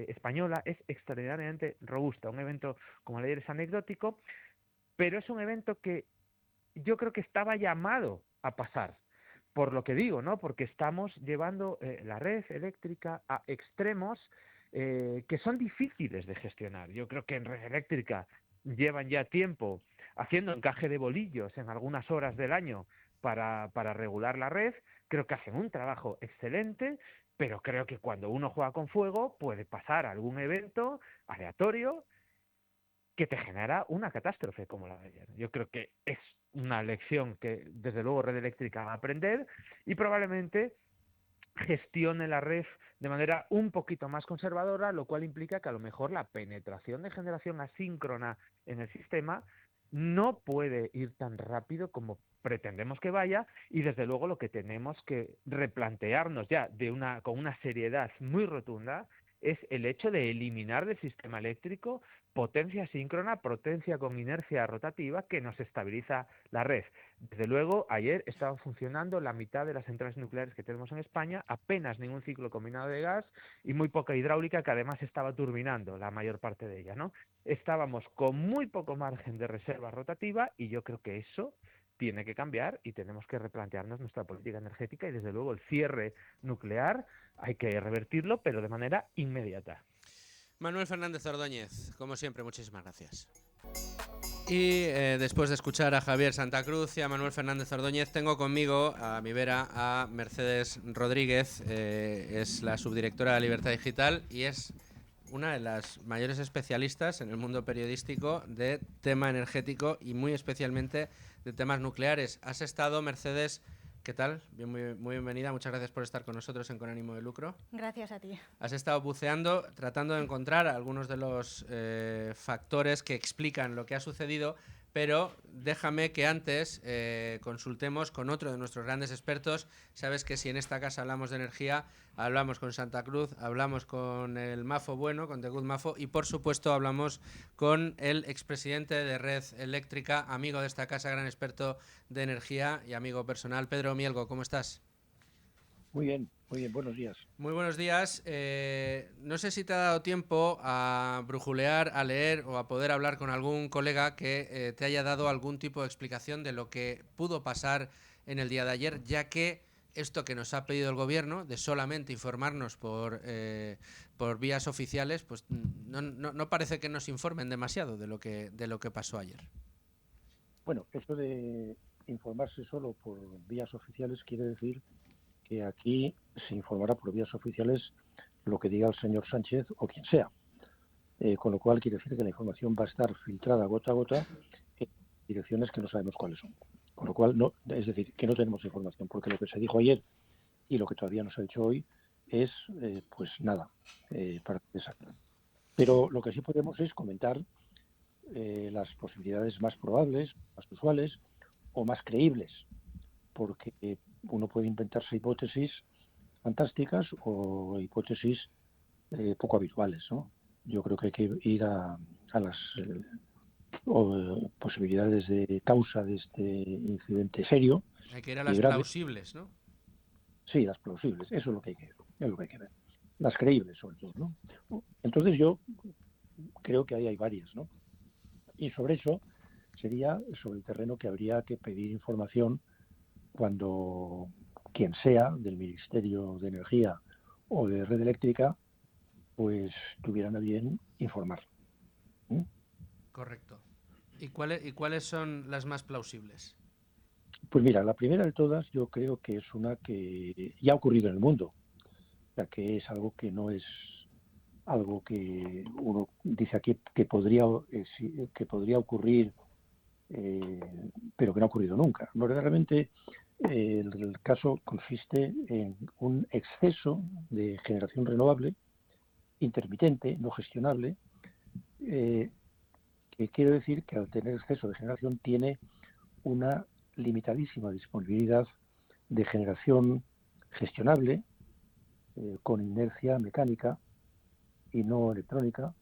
española es extraordinariamente robusta. Un evento como el de ayer es anecdótico, pero es un evento que yo creo que estaba llamado a pasar. Por lo que digo, ¿no? Porque estamos llevando la red eléctrica a extremos que son difíciles de gestionar. Yo creo que en red eléctrica llevan ya tiempo haciendo encaje de bolillos en algunas horas del año para regular la red. Creo que hacen un trabajo excelente, pero creo que cuando uno juega con fuego puede pasar algún evento aleatorio que te genera una catástrofe como la de ayer. Yo creo que es una lección que desde luego Red Eléctrica va a aprender, y probablemente gestione la red de manera un poquito más conservadora, lo cual implica que a lo mejor la penetración de generación asíncrona en el sistema no puede ir tan rápido como pretendemos que vaya, y desde luego lo que tenemos que replantearnos ya con una seriedad muy rotunda es el hecho de eliminar del sistema eléctrico potencia síncrona, potencia con inercia rotativa que nos estabiliza la red. Desde luego, ayer estaba funcionando la mitad de las centrales nucleares que tenemos en España, apenas ningún ciclo combinado de gas y muy poca hidráulica, que además estaba turbinando la mayor parte de ella, ¿no? Estábamos con muy poco margen de reserva rotativa y yo creo que eso tiene que cambiar y tenemos que replantearnos nuestra política energética y desde luego el cierre nuclear hay que revertirlo, pero de manera inmediata. Manuel Fernández Ordóñez, como siempre, muchísimas gracias. Y después de escuchar a Javier Santa Cruz y a Manuel Fernández Ordóñez, tengo conmigo a mi vera a Mercedes Rodríguez, es la subdirectora de Libertad Digital y es una de las mayores especialistas en el mundo periodístico de tema energético y muy especialmente de temas nucleares. Has estado, Mercedes, ¿qué tal? Muy bienvenida, muchas gracias por estar con nosotros en Con Ánimo de Lucro. Gracias a ti. Has estado buceando, tratando de encontrar algunos de los factores que explican lo que ha sucedido, pero déjame que antes consultemos con otro de nuestros grandes expertos. Sabes que si en esta casa hablamos de energía, hablamos con Santa Cruz, hablamos con el Mafo bueno, con The Good Mafo, y por supuesto hablamos con el expresidente de Red Eléctrica, amigo de esta casa, gran experto de energía y amigo personal, Pedro Mielgo. ¿Cómo estás? Muy bien, buenos días. Muy buenos días. No sé si te ha dado tiempo a brujulear, a leer o a poder hablar con algún colega que te haya dado algún tipo de explicación de lo que pudo pasar en el día de ayer, ya que esto que nos ha pedido el gobierno, de solamente informarnos por vías oficiales, pues no parece que nos informen demasiado de lo que pasó ayer. Bueno, esto de informarse solo por vías oficiales quiere decir que aquí se informará por vías oficiales lo que diga el señor Sánchez o quien sea. Con lo cual quiere decir que la información va a estar filtrada gota a gota en direcciones que no sabemos cuáles son. Con lo cual, no, es decir, que no tenemos información, porque lo que se dijo ayer y lo que todavía no se ha dicho hoy es, pues nada, para empezar. Pero lo que sí podemos es comentar las posibilidades más probables, más usuales o más creíbles, porque uno puede inventarse hipótesis fantásticas o hipótesis poco habituales, ¿no? Yo creo que hay que ir a las posibilidades de causa de este incidente serio. Hay que ir a las plausibles, ¿no? Sí, las plausibles, eso es lo que hay que ver. Las creíbles, sobre todo, ¿no? Entonces yo creo que ahí hay varias, ¿no? Y sobre eso sería sobre el terreno que habría que pedir información cuando quien sea del Ministerio de Energía o de Red Eléctrica pues tuvieran a bien informar. ¿Mm? Correcto. ¿Y cuáles son las más plausibles? Pues mira, la primera de todas yo creo que es una que ya ha ocurrido en el mundo, ya que es algo que no es algo que uno dice aquí que podría ocurrir, pero que no ha ocurrido nunca. No, realmente el caso consiste en un exceso de generación renovable, intermitente, no gestionable, que quiero decir que al tener exceso de generación tiene una limitadísima disponibilidad de generación gestionable, con inercia mecánica y no electrónica,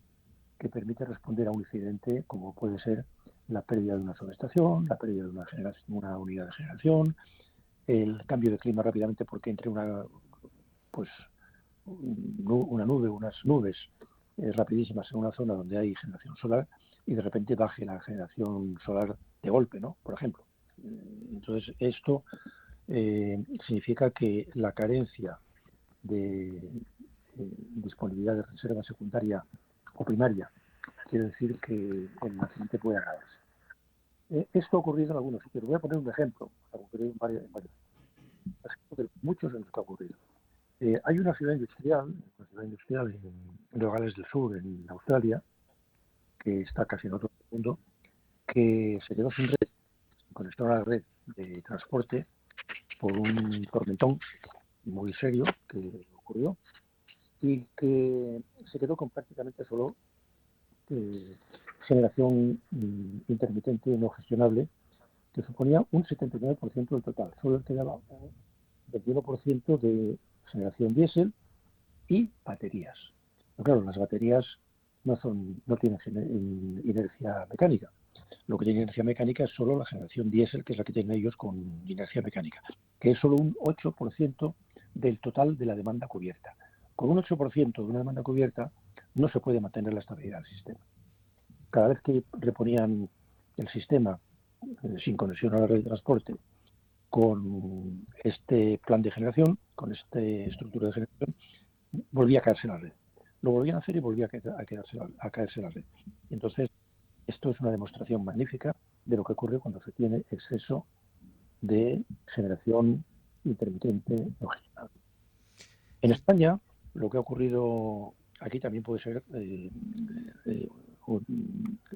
que permite responder a un incidente como puede ser la pérdida de una subestación, la pérdida de una unidad de generación, el cambio de clima rápidamente porque entre una nube, unas nubes rapidísimas en una zona donde hay generación solar y de repente baje la generación solar de golpe, ¿no? Por ejemplo. Entonces esto significa que la carencia de disponibilidad de reserva secundaria o primaria quiere decir que el accidente puede agravarse. Esto ha ocurrido en algunos sitios. Voy a poner un ejemplo, ha ocurrido en varios de muchos en los que ha ocurrido. Hay una ciudad industrial en los Gales del Sur, en Australia, que está casi en otro mundo, que se quedó sin red, sin conexión a la red de transporte por un tormentón muy serio que ocurrió y que se quedó con prácticamente solo generación intermitente no gestionable, que suponía un 79% del total. Solo quedaba un 21% de generación diésel y baterías. Pero claro, las baterías no tienen inercia mecánica. Lo que tiene inercia mecánica es solo la generación diésel, que es la que tienen ellos con inercia mecánica, que es solo un 8% del total de la demanda cubierta. Con un 8% de una demanda cubierta no se puede mantener la estabilidad del sistema. Cada vez que reponían el sistema sin conexión a la red de transporte con este plan de generación, con esta estructura de generación, volvía a caerse la red. Lo volvían a hacer y volvía a caerse la red. Entonces, esto es una demostración magnífica de lo que ocurre cuando se tiene exceso de generación intermitente no gestionada. En España, lo que ha ocurrido aquí también puede ser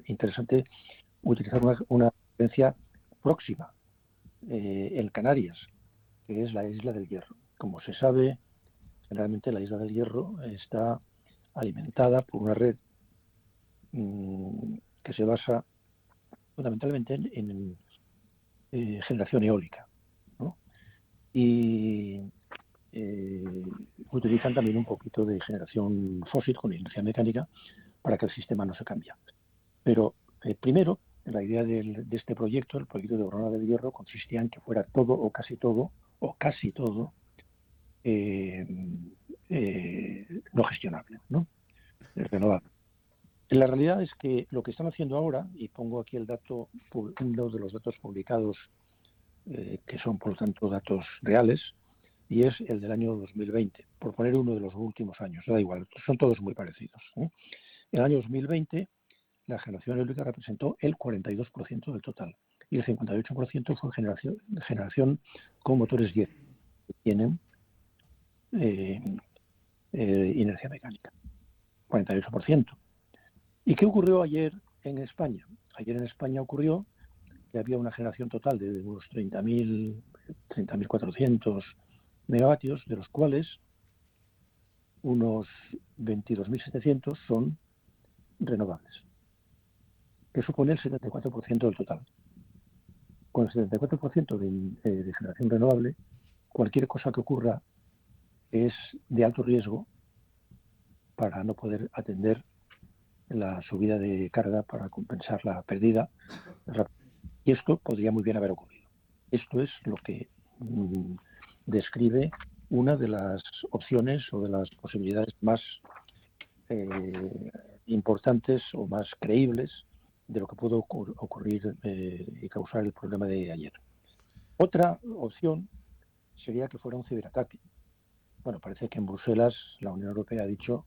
interesante utilizar una referencia próxima en Canarias, que es la Isla del Hierro. Como se sabe, generalmente la Isla del Hierro está alimentada por una red que se basa fundamentalmente en generación eólica, ¿no? Y utilizan también un poquito de generación fósil con inercia mecánica para que el sistema no se cambie. Pero primero, la idea de este proyecto, el proyecto de Aurora del Hierro, consistía en que fuera todo o casi todo no gestionable, ¿no? Renovable. La realidad es que lo que están haciendo ahora, y pongo aquí el dato, uno de los datos publicados, que son por lo tanto datos reales, y es el del año 2020, por poner uno de los últimos años, da igual, son todos muy parecidos. En el año 2020 la generación eólica representó el 42% del total y el 58% fue generación con motores diésel que tienen inercia mecánica, 48%. ¿Y qué ocurrió ayer en España? Ayer en España ocurrió que había una generación total de unos 30.400 megavatios, de los cuales unos 22.700 son renovables, que supone el 74% del total. Con el 74% de generación renovable, cualquier cosa que ocurra es de alto riesgo para no poder atender la subida de carga para compensar la pérdida. Y esto podría muy bien haber ocurrido. Esto es lo que describe una de las opciones o de las posibilidades más importantes o más creíbles de lo que pudo ocurrir y causar el problema de ayer. Otra opción sería que fuera un ciberataque. Bueno, parece que en Bruselas la Unión Europea ha dicho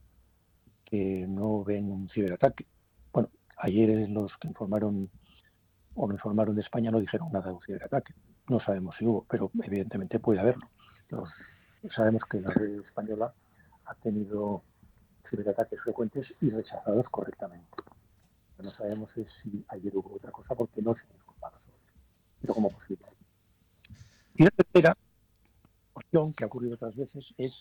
que no ven un ciberataque. Bueno, ayer los que informaron o me informaron de España no dijeron nada de un ciberataque. No sabemos si hubo, pero evidentemente puede haberlo. Sabemos que la red española ha tenido ciberataques frecuentes y rechazados correctamente. No sabemos si ayer hubo otra cosa porque no se ha informado sobre eso, pero como posibilidad. Y la tercera opción que ha ocurrido otras veces es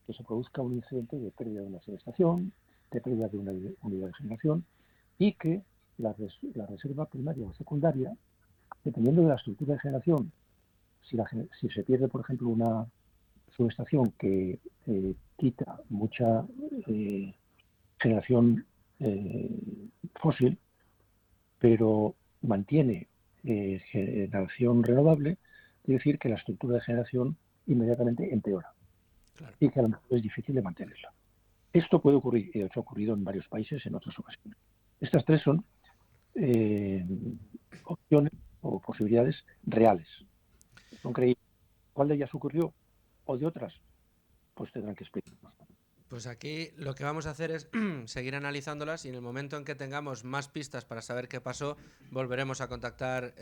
que se produzca un incidente de pérdida de una subestación, de pérdida de una unidad de generación y que la reserva primaria o secundaria, dependiendo de la estructura de generación, si se pierde, por ejemplo, una subestación que quita mucha generación fósil, pero mantiene generación renovable, quiere decir que la estructura de generación inmediatamente empeora. Claro. Y que a lo mejor es difícil de mantenerla. Esto puede ocurrir, y de hecho ha ocurrido en varios países en otras ocasiones. Estas tres son opciones o posibilidades reales. Son creíbles. ¿Cuál de ellas ocurrió o de otras? Pues tendrán que explicarnos. Pues aquí lo que vamos a hacer es seguir analizándolas y en el momento en que tengamos más pistas para saber qué pasó, volveremos a contactar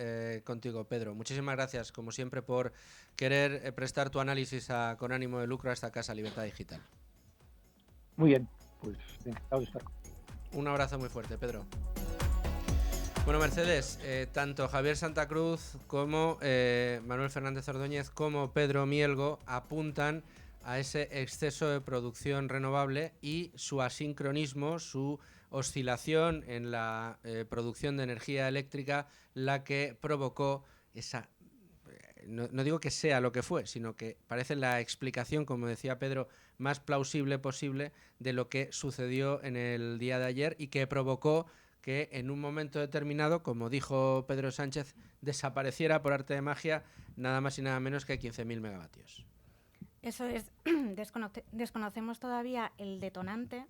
contigo, Pedro. Muchísimas gracias, como siempre, por querer prestar tu análisis con ánimo de lucro a esta casa Libertad Digital. Muy bien, pues encantado de estar contigo. Un abrazo muy fuerte, Pedro. Bueno, Mercedes, tanto Javier Santa Cruz como Manuel Fernández Ordóñez como Pedro Mielgo apuntan a ese exceso de producción renovable y su asincronismo, su oscilación en la producción de energía eléctrica, la que provocó no digo que sea lo que fue, sino que parece la explicación, como decía Pedro, más plausible posible de lo que sucedió en el día de ayer y que provocó que en un momento determinado, como dijo Pedro Sánchez, desapareciera por arte de magia nada más y nada menos que 15.000 megavatios. Eso es, desconocemos todavía el detonante,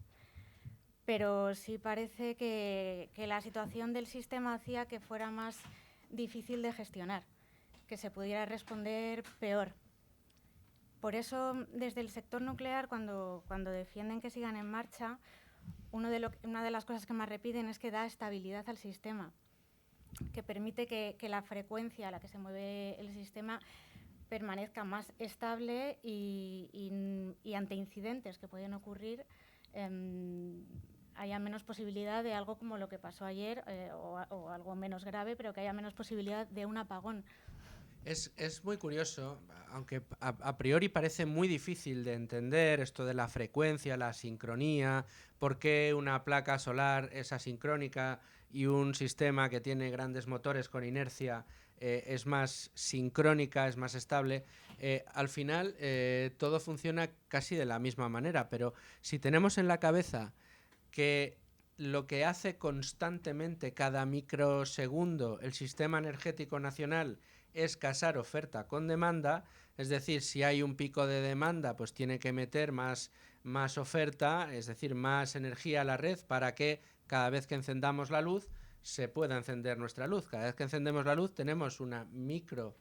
pero sí parece que la situación del sistema hacía que fuera más difícil de gestionar, que se pudiera responder peor. Por eso, desde el sector nuclear, cuando defienden que sigan en marcha, una de las cosas que más repiten es que da estabilidad al sistema, que permite que la frecuencia a la que se mueve el sistema permanezca más estable y ante incidentes que pueden ocurrir haya menos posibilidad de algo como lo que pasó ayer o algo menos grave, pero que haya menos posibilidad de un apagón. Es muy curioso, aunque a priori parece muy difícil de entender esto de la frecuencia, la sincronía, por qué una placa solar es asincrónica y un sistema que tiene grandes motores con inercia es más sincrónica, es más estable. Al final todo funciona casi de la misma manera, pero si tenemos en la cabeza que lo que hace constantemente cada microsegundo el sistema energético nacional es casar oferta con demanda, es decir, si hay un pico de demanda, pues tiene que meter más oferta, es decir, más energía a la red para que cada vez que encendamos la luz se pueda encender nuestra luz. Cada vez que encendemos la luz tenemos un micro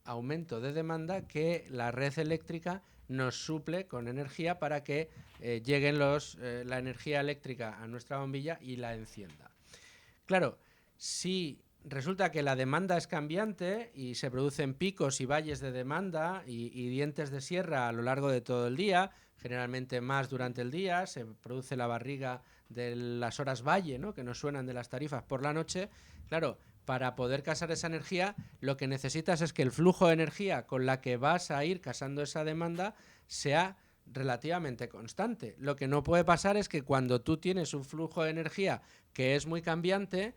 aumento de demanda que la red eléctrica nos suple con energía para que lleguen la energía eléctrica a nuestra bombilla y la encienda. Claro, si resulta que la demanda es cambiante y se producen picos y valles de demanda y dientes de sierra a lo largo de todo el día, generalmente más durante el día, se produce la barriga de las horas valle, ¿no?, que nos suenan de las tarifas por la noche. Claro, para poder casar esa energía, lo que necesitas es que el flujo de energía con la que vas a ir casando esa demanda sea relativamente constante. Lo que no puede pasar es que cuando tú tienes un flujo de energía que es muy cambiante,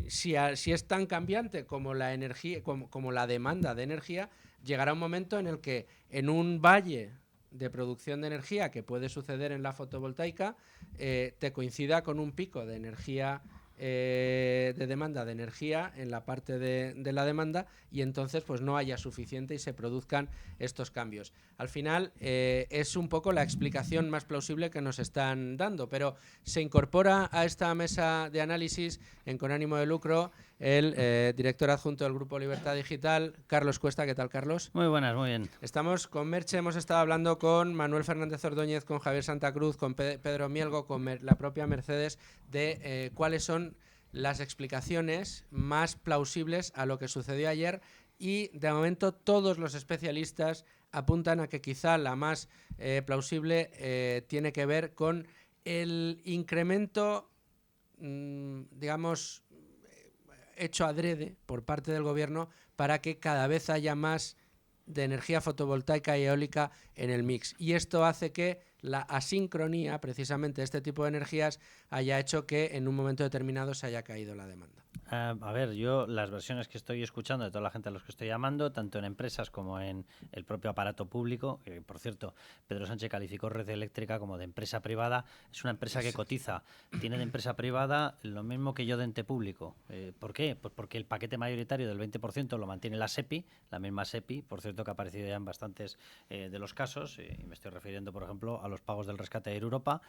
si es tan cambiante como la energía, como la demanda de energía, llegará un momento en el que en un valle de producción de energía que puede suceder en la fotovoltaica te coincida con un pico de energía, de demanda de energía en la parte de la demanda, y entonces pues no haya suficiente y se produzcan estos cambios. Al final es un poco la explicación más plausible que nos están dando, pero se incorpora a esta mesa de análisis Con Ánimo de Lucro el director adjunto del Grupo Libertad Digital, Carlos Cuesta. ¿Qué tal, Carlos? Muy buenas, muy bien. Estamos con Merche, hemos estado hablando con Manuel Fernández Ordóñez, con Javier Santa Cruz, con Pedro Mielgo, con la propia Mercedes, de cuáles son las explicaciones más plausibles a lo que sucedió ayer, y de momento todos los especialistas apuntan a que quizá la más plausible tiene que ver con el incremento, digamos, hecho adrede por parte del gobierno para que cada vez haya más de energía fotovoltaica y eólica en el mix. Y esto hace que la asincronía, precisamente de este tipo de energías, haya hecho que en un momento determinado se haya caído la demanda. A ver, yo las versiones que estoy escuchando de toda la gente a los que estoy llamando, tanto en empresas como en el propio aparato público, por cierto, Pedro Sánchez calificó Red Eléctrica como de empresa privada. Es una empresa que cotiza, tiene de empresa privada lo mismo que yo de ente público. ¿Por qué? Pues porque el paquete mayoritario del 20% lo mantiene la SEPI, la misma SEPI, por cierto, que ha aparecido ya en bastantes de los casos, y me estoy refiriendo, por ejemplo, a los pagos del rescate de Europa,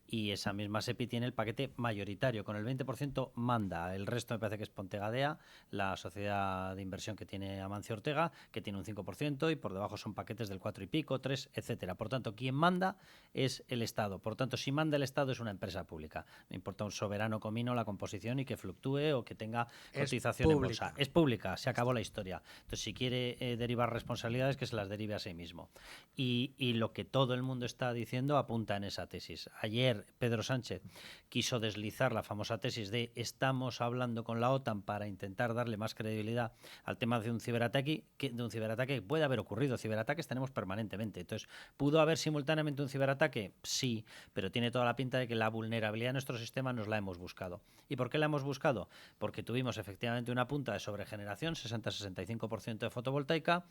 y esa misma SEPI tiene el paquete mayoritario, con el 20% manda, el resto me parece que es Pontegadea, la sociedad de inversión que tiene Amancio Ortega, que tiene un 5%, y por debajo son paquetes del 4 y pico, 3, etcétera. Por tanto, quien manda es el Estado. Por tanto, si manda el Estado es una empresa pública. Me importa un soberano comino la composición y que fluctúe o que tenga cotización en bolsa. Es pública, se acabó la historia. Entonces, si quiere derivar responsabilidades, que se las derive a sí mismo. Y lo que todo el mundo está diciendo apunta en esa tesis. Ayer Pedro Sánchez quiso deslizar la famosa tesis de estamos hablando con la la OTAN para intentar darle más credibilidad al tema de un ciberataque que puede haber ocurrido. Ciberataques tenemos permanentemente. Entonces, ¿pudo haber simultáneamente un ciberataque? Sí, pero tiene toda la pinta de que la vulnerabilidad de nuestro sistema nos la hemos buscado. ¿Y por qué la hemos buscado? Porque tuvimos efectivamente una punta de sobregeneración, 60-65% de fotovoltaica.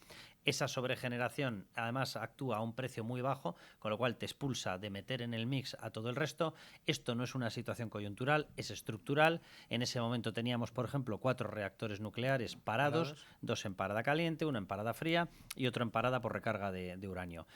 Esa sobregeneración además actúa a un precio muy bajo, con lo cual te expulsa de meter en el mix a todo el resto. Esto no es una situación coyuntural, es estructural. En ese momento teníamos, por ejemplo, 4 reactores nucleares parados, 2 en parada caliente, 1 en parada fría y otro en parada por recarga de uranio.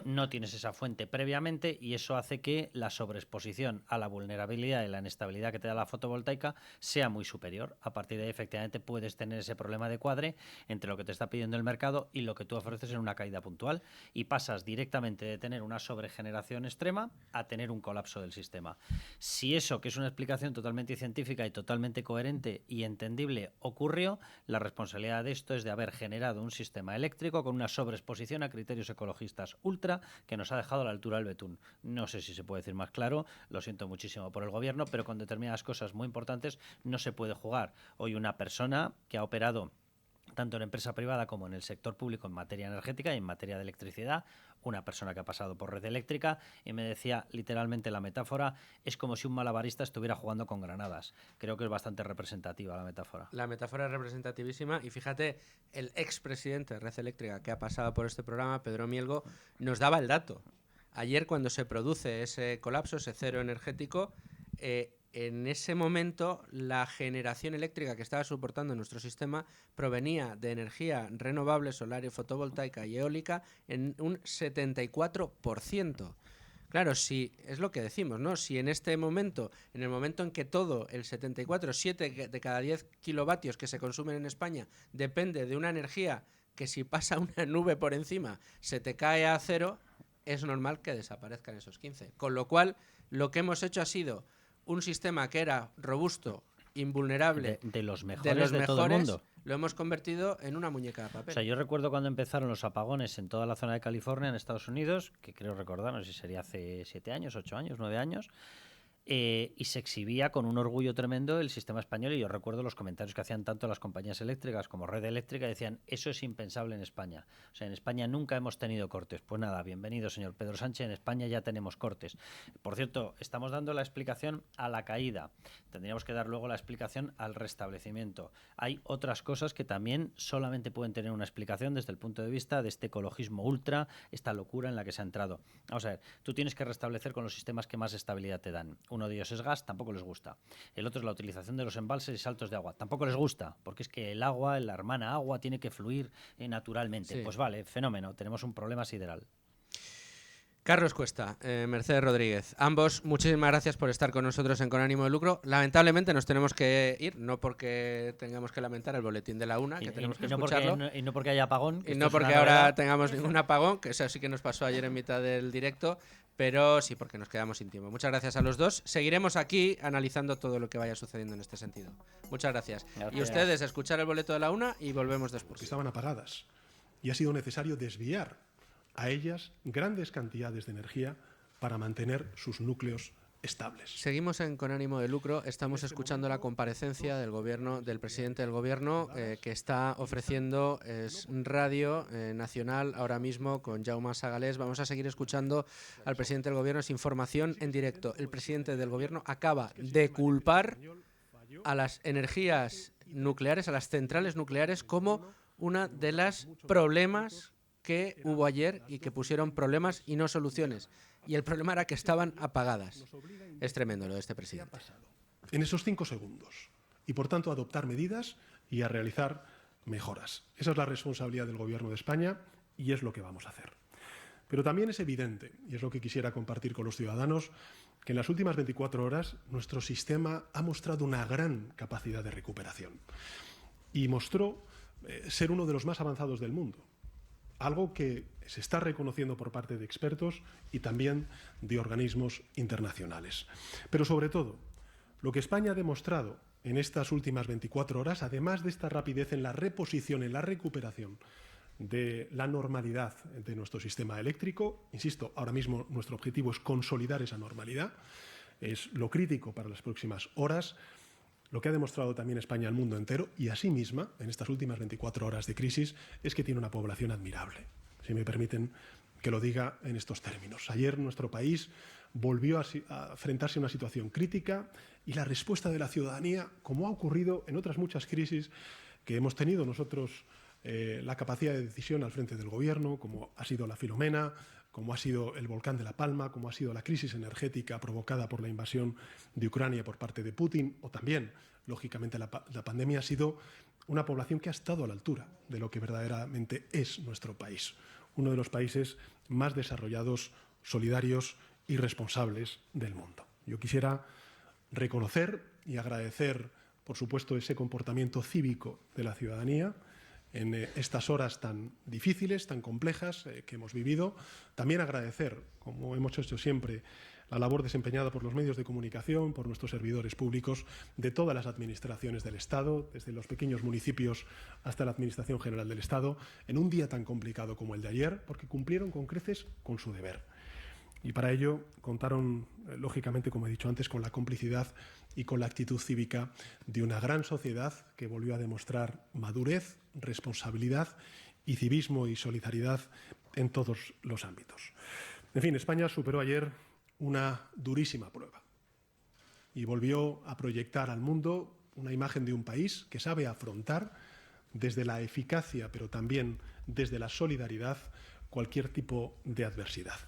No tienes esa fuente previamente y eso hace que la sobreexposición a la vulnerabilidad y la inestabilidad que te da la fotovoltaica sea muy superior. A partir de ahí, efectivamente, puedes tener ese problema de cuadre entre lo que te está pidiendo el mercado y lo que tú ofreces en una caída puntual, y pasas directamente de tener una sobregeneración extrema a tener un colapso del sistema. Si eso, que es una explicación totalmente científica y totalmente coherente y entendible, ocurrió, la responsabilidad de esto es de haber generado un sistema eléctrico con una sobreexposición a criterios ecologistas ultra que nos ha dejado a la altura del betún. No sé si se puede decir más claro, lo siento muchísimo por el gobierno, pero con determinadas cosas muy importantes no se puede jugar. Hoy una persona que ha operado tanto en empresa privada como en el sector público en materia energética y en materia de electricidad, una persona que ha pasado por red eléctrica, y me decía literalmente la metáfora, es como si un malabarista estuviera jugando con granadas. Creo que es bastante representativa la metáfora. La metáfora es representativísima y fíjate, el expresidente de Red Eléctrica que ha pasado por este programa, Pedro Mielgo, nos daba el dato. Ayer, cuando se produce ese colapso, ese cero energético, en ese momento la generación eléctrica que estaba soportando nuestro sistema provenía de energía renovable, solar y fotovoltaica y eólica en un 74%. Claro, si es lo que decimos, ¿no? Si en este momento, en el momento en que todo, el 7 de cada 10 kilovatios que se consumen en España depende de una energía que si pasa una nube por encima se te cae a cero, es normal que desaparezcan esos 15. Con lo cual, lo que hemos hecho ha sido un sistema que era robusto, invulnerable, de los mejores de todo el mundo. Lo hemos convertido en una muñeca de papel. O sea, yo recuerdo cuando empezaron los apagones en toda la zona de California, en Estados Unidos, que creo recordar, no sé si sería hace 7 años, 8 años, 9 años, y se exhibía con un orgullo tremendo el sistema español, y yo recuerdo los comentarios que hacían tanto las compañías eléctricas como Red Eléctrica, decían, eso es impensable en España. O sea, en España nunca hemos tenido cortes. Pues nada, bienvenido, señor Pedro Sánchez, en España ya tenemos cortes. Por cierto, estamos dando la explicación a la caída. Tendríamos que dar luego la explicación al restablecimiento. Hay otras cosas que también solamente pueden tener una explicación desde el punto de vista de este ecologismo ultra, esta locura en la que se ha entrado. Vamos a ver, tú tienes que restablecer con los sistemas que más estabilidad te dan. Uno de ellos es gas, tampoco les gusta. El otro es la utilización de los embalses y saltos de agua. Tampoco les gusta, porque es que el agua, la hermana agua, tiene que fluir naturalmente. Sí. Pues vale, fenómeno, tenemos un problema sideral. Carlos Cuesta, Mercedes Rodríguez, ambos, muchísimas gracias por estar con nosotros en Con Ánimo de Lucro. Lamentablemente nos tenemos que ir, no porque tengamos que lamentar el boletín de la una, que tenemos que escucharlo. Y no porque haya apagón. Y no porque ahora tengamos ningún apagón, que eso sí que nos pasó ayer en mitad del directo, pero sí porque nos quedamos sin tiempo. Muchas gracias a los dos. Seguiremos aquí analizando todo lo que vaya sucediendo en este sentido. Muchas gracias. Y ustedes, escuchar el boleto de la una y volvemos después. Estaban apagadas y ha sido necesario desviar a ellas grandes cantidades de energía para mantener sus núcleos estables. Seguimos en Con Ánimo de Lucro. Estamos escuchando la comparecencia del gobierno, del presidente del gobierno, que está ofreciendo Radio Nacional ahora mismo con Jaume Sagalés. Vamos a seguir escuchando al presidente del gobierno. Es información en directo. El presidente del gobierno acaba de culpar a las energías nucleares, a las centrales nucleares, como una de las problemas que hubo ayer y que pusieron problemas y no soluciones. Y el problema era que estaban apagadas. Es tremendo lo de este presidente. En esos 5 segundos. Y por tanto adoptar medidas y a realizar mejoras. Esa es la responsabilidad del Gobierno de España y es lo que vamos a hacer. Pero también es evidente, y es lo que quisiera compartir con los ciudadanos, que en las últimas 24 horas nuestro sistema ha mostrado una gran capacidad de recuperación. Y mostró ser uno de los más avanzados del mundo. Algo que se está reconociendo por parte de expertos y también de organismos internacionales. Pero sobre todo, lo que España ha demostrado en estas últimas 24 horas, además de esta rapidez en la reposición, en la recuperación de la normalidad de nuestro sistema eléctrico, insisto, ahora mismo nuestro objetivo es consolidar esa normalidad, es lo crítico para las próximas horas. Lo que ha demostrado también España al mundo entero y a sí misma en estas últimas 24 horas de crisis es que tiene una población admirable. Si me permiten que lo diga en estos términos. Ayer nuestro país volvió a enfrentarse a una situación crítica y la respuesta de la ciudadanía, como ha ocurrido en otras muchas crisis que hemos tenido nosotros, la capacidad de decisión al frente del Gobierno, como ha sido la Filomena, como ha sido el volcán de La Palma, como ha sido la crisis energética provocada por la invasión de Ucrania por parte de Putin, o también, lógicamente, la pandemia, ha sido una población que ha estado a la altura de lo que verdaderamente es nuestro país. Uno de los países más desarrollados, solidarios y responsables del mundo. Yo quisiera reconocer y agradecer, por supuesto, ese comportamiento cívico de la ciudadanía en estas horas tan difíciles, tan complejas que hemos vivido. También agradecer, como hemos hecho siempre, la labor desempeñada por los medios de comunicación, por nuestros servidores públicos de todas las administraciones del Estado, desde los pequeños municipios hasta la Administración General del Estado, en un día tan complicado como el de ayer, porque cumplieron con creces con su deber. Y para ello contaron, lógicamente, como he dicho antes, con la complicidad y con la actitud cívica de una gran sociedad que volvió a demostrar madurez, responsabilidad y civismo y solidaridad en todos los ámbitos. En fin, España superó ayer una durísima prueba y volvió a proyectar al mundo una imagen de un país que sabe afrontar desde la eficacia, pero también desde la solidaridad, cualquier tipo de adversidad.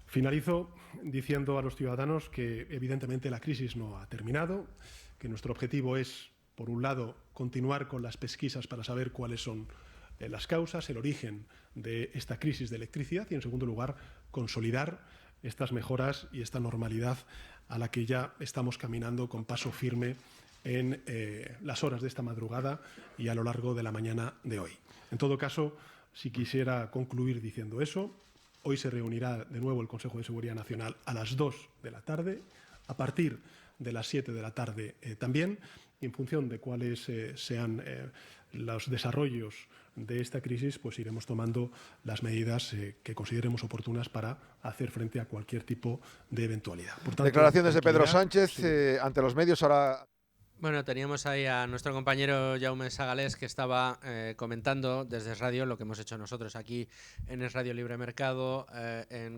Finalizo diciendo a los ciudadanos que evidentemente la crisis no ha terminado, que nuestro objetivo es, por un lado, continuar con las pesquisas para saber cuáles son las causas, el origen de esta crisis de electricidad y, en segundo lugar, consolidar estas mejoras y esta normalidad a la que ya estamos caminando con paso firme en las horas de esta madrugada y a lo largo de la mañana de hoy. En todo caso, si quisiera concluir diciendo eso, hoy se reunirá de nuevo el Consejo de Seguridad Nacional a las 2 de la tarde, a partir de las 7 de la tarde también, y en función de cuáles sean los desarrollos de esta crisis, pues iremos tomando las medidas que consideremos oportunas para hacer frente a cualquier tipo de eventualidad. Por tanto, declaraciones de Pedro Sánchez sí. Ante los medios ahora. Bueno, teníamos ahí a nuestro compañero Jaume Sagalés que estaba comentando desde Es Radio lo que hemos hecho nosotros aquí en Es Radio Libre Mercado,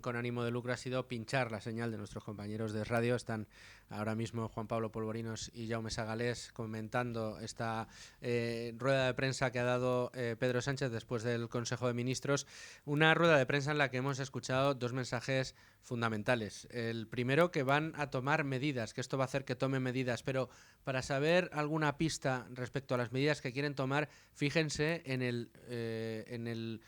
con ánimo de lucro, ha sido pinchar la señal de nuestros compañeros de Es Radio. Están ahora mismo Juan Pablo Polvorinos y Jaume Sagalés comentando esta rueda de prensa que ha dado Pedro Sánchez después del Consejo de Ministros. Una rueda de prensa en la que hemos escuchado dos mensajes fundamentales. El primero, que van a tomar medidas, que esto va a hacer que tomen medidas, pero para saber alguna pista respecto a las medidas que quieren tomar, fíjense en el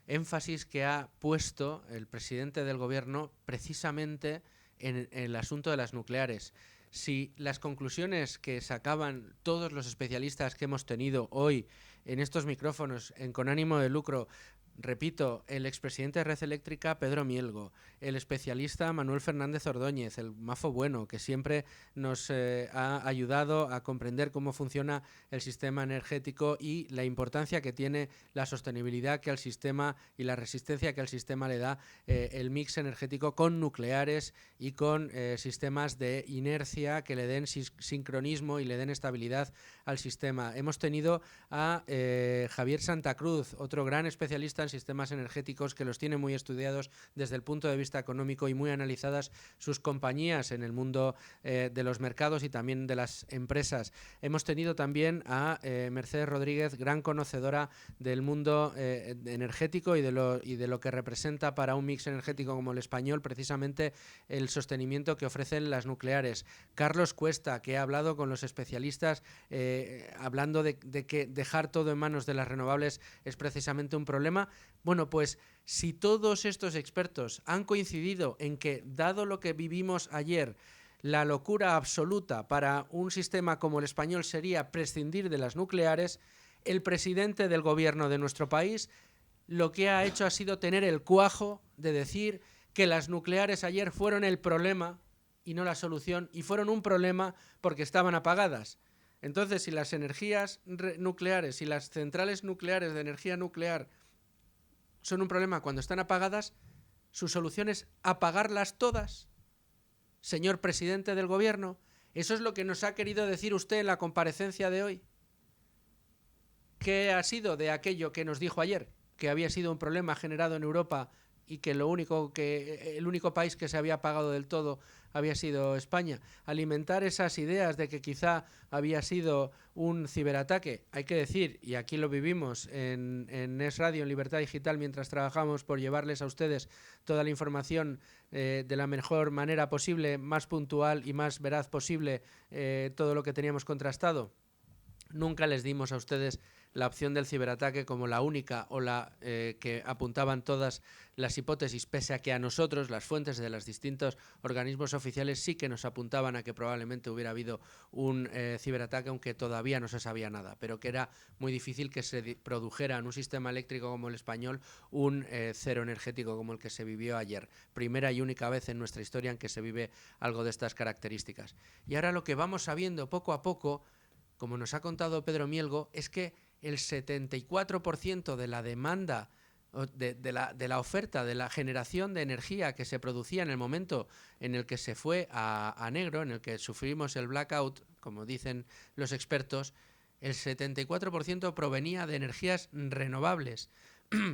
énfasis que ha puesto el presidente del Gobierno precisamente en el asunto de las nucleares. Si las conclusiones que sacaban todos los especialistas que hemos tenido hoy en estos micrófonos Con Ánimo de Lucro, repito, el expresidente de Red Eléctrica, Pedro Mielgo, el especialista Manuel Fernández Ordóñez, el mafo bueno, que siempre nos ha ayudado a comprender cómo funciona el sistema energético y la importancia que tiene la sostenibilidad que al sistema y la resistencia que al sistema le da el mix energético con nucleares y con sistemas de inercia que le den sincronismo y le den estabilidad al sistema. Hemos tenido a Javier Santa Cruz, otro gran especialista en sistemas energéticos, que los tiene muy estudiados desde el punto de vista económico y muy analizadas sus compañías en el mundo de los mercados y también de las empresas. Hemos tenido también a Mercedes Rodríguez, gran conocedora del mundo energético y de lo que representa para un mix energético como el español precisamente el sostenimiento que ofrecen las nucleares. Carlos Cuesta, que ha hablado con los especialistas hablando de que dejar todo en manos de las renovables es precisamente un problema. Bueno, pues si todos estos expertos han coincidido en que, dado lo que vivimos ayer, la locura absoluta para un sistema como el español sería prescindir de las nucleares, el presidente del gobierno de nuestro país lo que ha hecho ha sido tener el cuajo de decir que las nucleares ayer fueron el problema y no la solución, y fueron un problema porque estaban apagadas. Entonces, si las energías nucleares, si las centrales nucleares de energía nuclear son un problema cuando están apagadas, su solución es apagarlas todas. Señor presidente del gobierno, ¿Eso es lo que nos ha querido decir usted en la comparecencia de hoy? ¿Qué ha sido de aquello que nos dijo ayer? Que había sido un problema generado en Europa y que el único país que se había pagado del todo había sido España. Alimentar esas ideas de que quizá había sido un ciberataque. Hay que decir, y aquí lo vivimos en Es Radio, en Libertad Digital, mientras trabajamos por llevarles a ustedes toda la información de la mejor manera posible, más puntual y más veraz posible, todo lo que teníamos contrastado. Nunca les dimos a ustedes la opción del ciberataque como la única o la que apuntaban todas las hipótesis, pese a que a nosotros las fuentes de los distintos organismos oficiales sí que nos apuntaban a que probablemente hubiera habido un ciberataque, aunque todavía no se sabía nada, pero que era muy difícil que se produjera en un sistema eléctrico como el español un cero energético como el que se vivió ayer. Primera y única vez en nuestra historia en que se vive algo de estas características. Y ahora lo que vamos sabiendo poco a poco, como nos ha contado Pedro Mielgo, es que el 74% de la demanda, de la oferta, de la generación de energía que se producía en el momento en el que se fue a negro, en el que sufrimos el blackout, como dicen los expertos, el 74% provenía de energías renovables,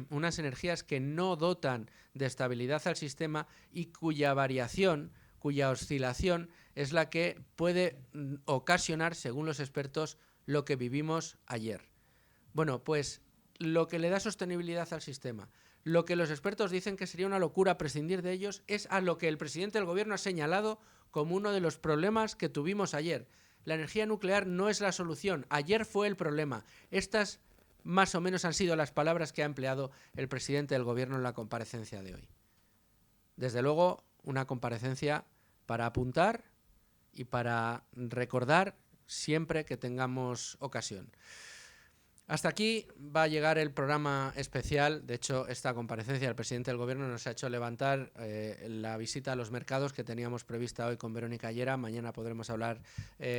unas energías que no dotan de estabilidad al sistema y cuya variación, cuya oscilación es la que puede ocasionar, según los expertos, lo que vivimos ayer. Bueno, pues lo que le da sostenibilidad al sistema, lo que los expertos dicen que sería una locura prescindir de ellos, es a lo que el presidente del gobierno ha señalado como uno de los problemas que tuvimos ayer. La energía nuclear no es la solución, ayer fue el problema. Estas más o menos han sido las palabras que ha empleado el presidente del gobierno en la comparecencia de hoy. Desde luego, una comparecencia para apuntar y para recordar siempre que tengamos ocasión. Hasta aquí va a llegar el programa especial. De hecho, esta comparecencia del presidente del gobierno nos ha hecho levantar la visita a los mercados que teníamos prevista hoy con Verónica Llera. Mañana podremos hablar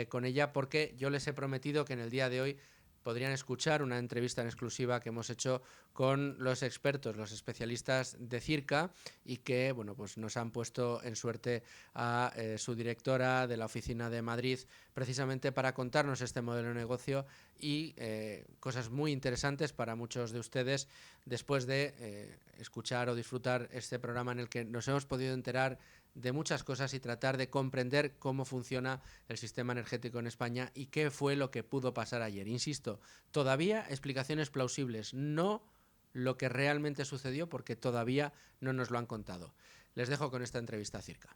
con ella, porque yo les he prometido que en el día de hoy podrían escuchar una entrevista en exclusiva que hemos hecho con los expertos, los especialistas de Circa, y que bueno, pues nos han puesto en suerte a su directora de la oficina de Madrid, precisamente para contarnos este modelo de negocio y cosas muy interesantes para muchos de ustedes después de escuchar o disfrutar este programa en el que nos hemos podido enterar de muchas cosas y tratar de comprender cómo funciona el sistema energético en España y qué fue lo que pudo pasar ayer. Insisto, todavía explicaciones plausibles, no lo que realmente sucedió, porque todavía no nos lo han contado. Les dejo con esta entrevista a Circa.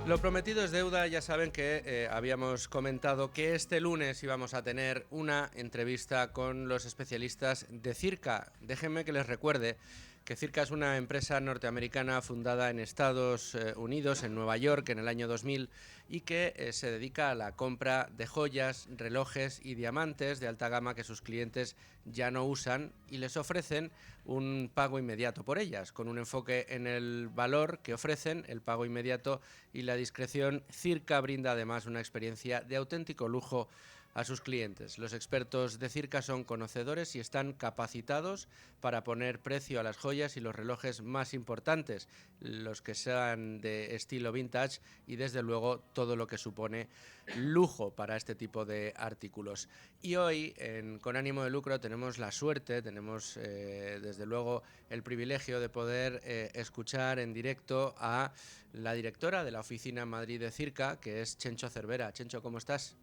Lo prometido es deuda. Ya saben que habíamos comentado que este lunes íbamos a tener una entrevista con los especialistas de Circa. Déjenme que les recuerde que Circa es una empresa norteamericana fundada en Estados Unidos, en Nueva York, en el año 2000, y que se dedica a la compra de joyas, relojes y diamantes de alta gama que sus clientes ya no usan, y les ofrecen un pago inmediato por ellas, con un enfoque en el valor que ofrecen, el pago inmediato y la discreción. Circa brinda además una experiencia de auténtico lujo a sus clientes. Los expertos de Circa son conocedores y están capacitados para poner precio a las joyas y los relojes más importantes, los que sean de estilo vintage, y desde luego todo lo que supone lujo para este tipo de artículos. Y hoy, Con Ánimo de Lucro, tenemos la suerte, tenemos desde luego el privilegio de poder escuchar en directo a la directora de la oficina en Madrid de Circa, que es Chencho Cervera. Chencho, ¿cómo estás?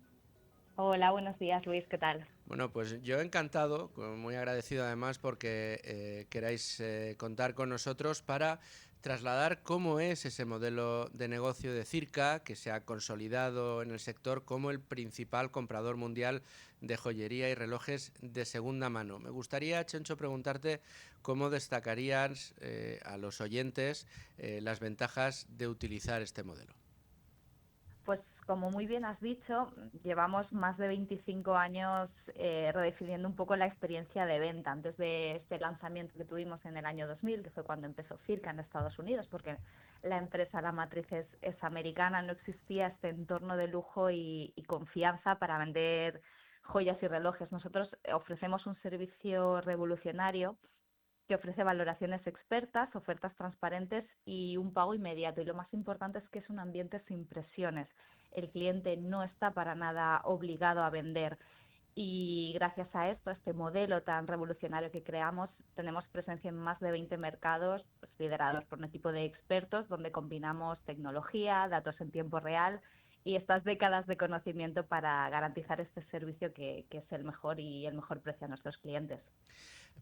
Hola, buenos días, Luis, ¿qué tal? Bueno, pues yo encantado, muy agradecido además porque queráis contar con nosotros para trasladar cómo es ese modelo de negocio de Circa, que se ha consolidado en el sector como el principal comprador mundial de joyería y relojes de segunda mano. Me gustaría, Chencho, preguntarte cómo destacarías a los oyentes las ventajas de utilizar este modelo. Pues como muy bien has dicho, llevamos más de 25 años redefiniendo un poco la experiencia de venta. Antes de este lanzamiento que tuvimos en el año 2000, que fue cuando empezó Circa en Estados Unidos, porque la empresa, la matriz es americana, no existía este entorno de lujo y confianza para vender joyas y relojes. Nosotros ofrecemos un servicio revolucionario que ofrece valoraciones expertas, ofertas transparentes y un pago inmediato. Y lo más importante es que es un ambiente sin presiones. el cliente no está para nada obligado a vender. Y gracias a esto, a este modelo tan revolucionario que creamos, tenemos presencia en más de 20 mercados, pues, liderados por un equipo de expertos, donde combinamos tecnología, datos en tiempo real y estas décadas de conocimiento para garantizar este servicio que es el mejor y el mejor precio a nuestros clientes.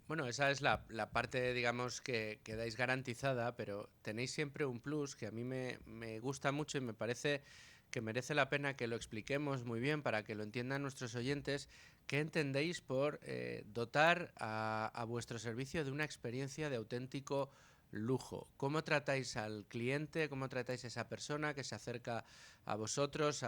Bueno, esa es la parte, digamos, que dais garantizada, pero tenéis siempre un plus que a mí me gusta mucho y me parece que merece la pena que lo expliquemos muy bien para que lo entiendan nuestros oyentes. ¿Qué entendéis por dotar a vuestro servicio de una experiencia de auténtico lujo? ¿Cómo tratáis al cliente? ¿Cómo tratáis a esa persona que se acerca a vosotros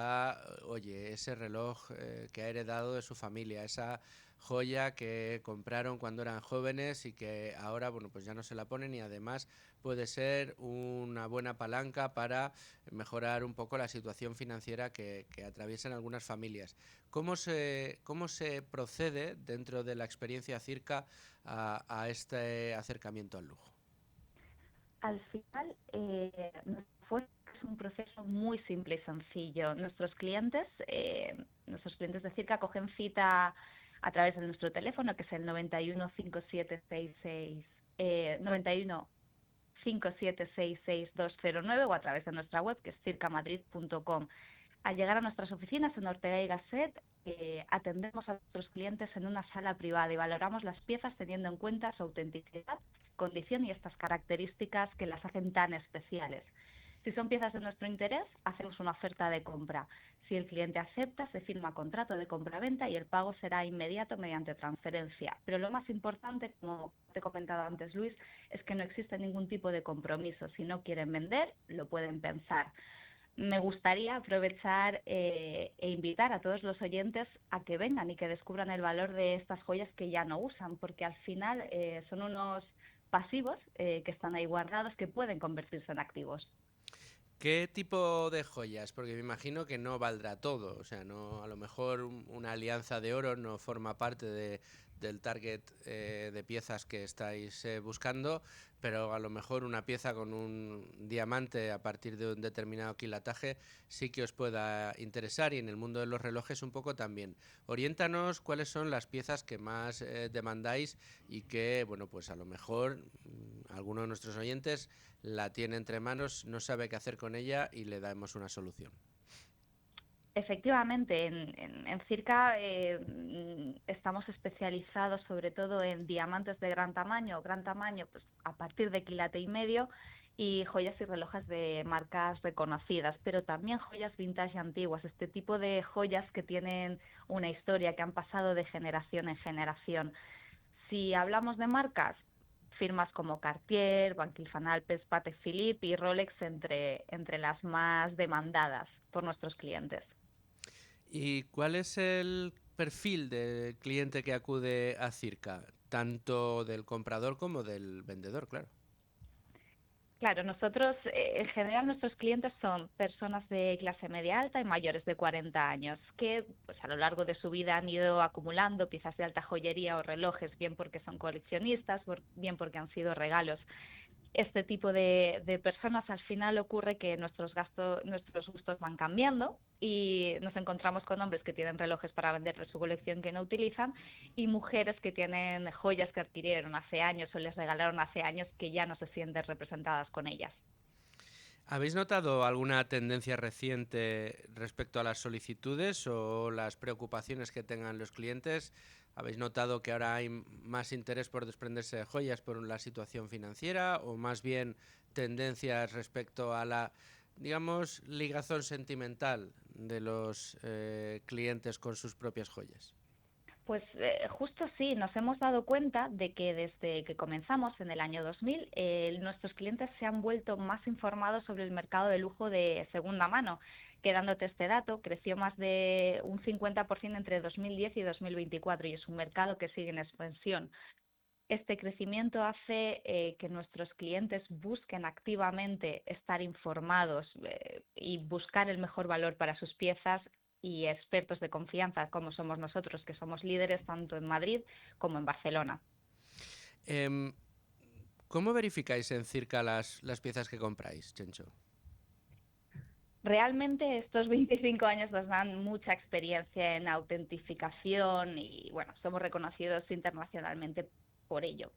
oye, ese reloj que ha heredado de su familia, esa joya que compraron cuando eran jóvenes y que ahora, bueno, pues ya no se la ponen, y además puede ser una buena palanca para mejorar un poco la situación financiera que atraviesan algunas familias? ¿Cómo se procede dentro de la experiencia Circa a este acercamiento al lujo? Al final, es un proceso muy simple y sencillo. Nuestros clientes de Circa cogen cita a través de nuestro teléfono, que es el 91 5766 91 5766209, o a través de nuestra web, que es circamadrid.com. Al llegar a nuestras oficinas en Ortega y Gasset, atendemos a nuestros clientes en una sala privada y valoramos las piezas teniendo en cuenta su autenticidad, condición y estas características que las hacen tan especiales. Si son piezas de nuestro interés, hacemos una oferta de compra. Si el cliente acepta, se firma contrato de compra-venta y el pago será inmediato mediante transferencia. Pero lo más importante, como te he comentado antes, Luis, es que no existe ningún tipo de compromiso. Si no quieren vender, lo pueden pensar. Me gustaría aprovechar e invitar a todos los oyentes a que vengan y que descubran el valor de estas joyas que ya no usan, porque al final son unos pasivos que están ahí guardados, que pueden convertirse en activos. ¿Qué tipo de joyas? Porque me imagino que no valdrá todo. O sea, no, a lo mejor una alianza de oro no forma parte del target de piezas que estáis buscando, pero a lo mejor una pieza con un diamante a partir de un determinado quilataje sí que os pueda interesar, y en el mundo de los relojes un poco también. Oriéntanos cuáles son las piezas que más demandáis y que, bueno, pues a lo mejor alguno de nuestros oyentes la tiene entre manos, no sabe qué hacer con ella y le damos una solución. Efectivamente, en Circa estamos especializados sobre todo en diamantes de gran tamaño pues a partir de quilate y medio, y joyas y relojes de marcas reconocidas, pero también joyas vintage antiguas, este tipo de joyas que tienen una historia, que han pasado de generación en generación. Si hablamos de marcas, firmas como Cartier, Van Cleef & Arpels, Patek Philippe y Rolex entre las más demandadas por nuestros clientes. ¿Y cuál es el perfil del cliente que acude a Circa? Tanto del comprador como del vendedor, claro. Claro, nosotros, en general, nuestros clientes son personas de clase media alta y mayores de 40 años, que pues, a lo largo de su vida han ido acumulando piezas de alta joyería o relojes, bien porque son coleccionistas, bien porque han sido regalos. Este tipo de personas, al final ocurre que nuestros gustos van cambiando y nos encontramos con hombres que tienen relojes para vender de su colección que no utilizan, y mujeres que tienen joyas que adquirieron hace años o les regalaron hace años, que ya no se sienten representadas con ellas. ¿Habéis notado alguna tendencia reciente respecto a las solicitudes o las preocupaciones que tengan los clientes? ¿Habéis notado que ahora hay más interés por desprenderse de joyas por la situación financiera, o más bien tendencias respecto a la, digamos, ligazón sentimental de los clientes con sus propias joyas? Pues justo sí, nos hemos dado cuenta de que desde que comenzamos en el año 2000, nuestros clientes se han vuelto más informados sobre el mercado de lujo de segunda mano. Quedándote este dato, creció más de un 50% entre 2010 y 2024 y es un mercado que sigue en expansión. Este crecimiento hace que nuestros clientes busquen activamente estar informados y buscar el mejor valor para sus piezas, y expertos de confianza como somos nosotros, que somos líderes tanto en Madrid como en Barcelona. ¿Cómo verificáis en Circa las piezas que compráis, Chencho? Realmente estos 25 años nos dan mucha experiencia en autentificación y bueno, somos reconocidos internacionalmente por ello.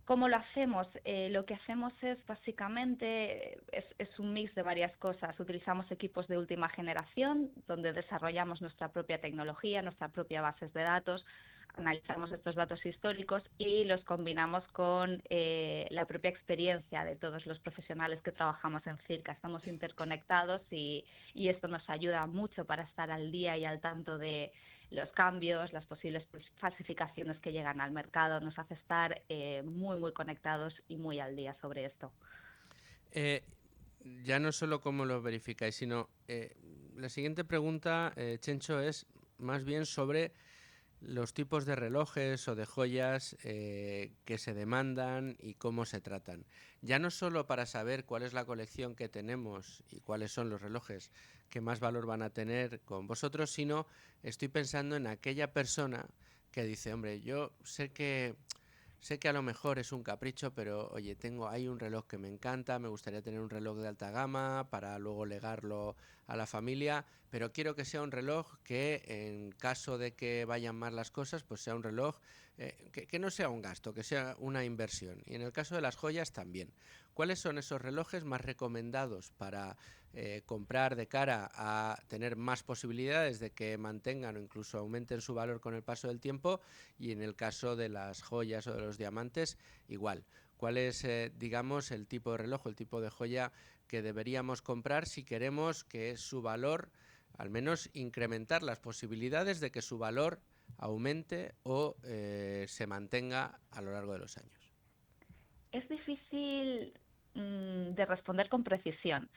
¿Cómo lo hacemos? Lo que hacemos es básicamente es un mix de varias cosas. Utilizamos equipos de última generación donde desarrollamos nuestra propia tecnología, nuestra propia bases de datos, analizamos estos datos históricos y los combinamos con la propia experiencia de todos los profesionales que trabajamos en Circa. Estamos interconectados y esto nos ayuda mucho para estar al día y al tanto de los cambios, las posibles falsificaciones que llegan al mercado. Nos hace estar muy conectados y muy al día sobre esto. Ya no solo cómo lo verificáis, sino la siguiente pregunta, Chencho, es más bien sobre los tipos de relojes o de joyas que se demandan y cómo se tratan. Ya no solo para saber cuál es la colección que tenemos y cuáles son los relojes que más valor van a tener con vosotros, sino estoy pensando en aquella persona que dice, hombre, yo sé que a lo mejor es un capricho, pero oye, hay un reloj que me encanta, me gustaría tener un reloj de alta gama para luego legarlo a la familia, pero quiero que sea un reloj que en caso de que vayan mal las cosas, pues sea un reloj que no sea un gasto, que sea una inversión. Y en el caso de las joyas también. ¿Cuáles son esos relojes más recomendados para comprar de cara a tener más posibilidades de que mantengan o incluso aumenten su valor con el paso del tiempo? Y en el caso de las joyas o de los diamantes, igual. ¿Cuál es, digamos, el tipo de reloj, el tipo de joya que deberíamos comprar si queremos que su valor, al menos incrementar las posibilidades de que su valor aumente o se mantenga a lo largo de los años? Es difícil de responder con precisión,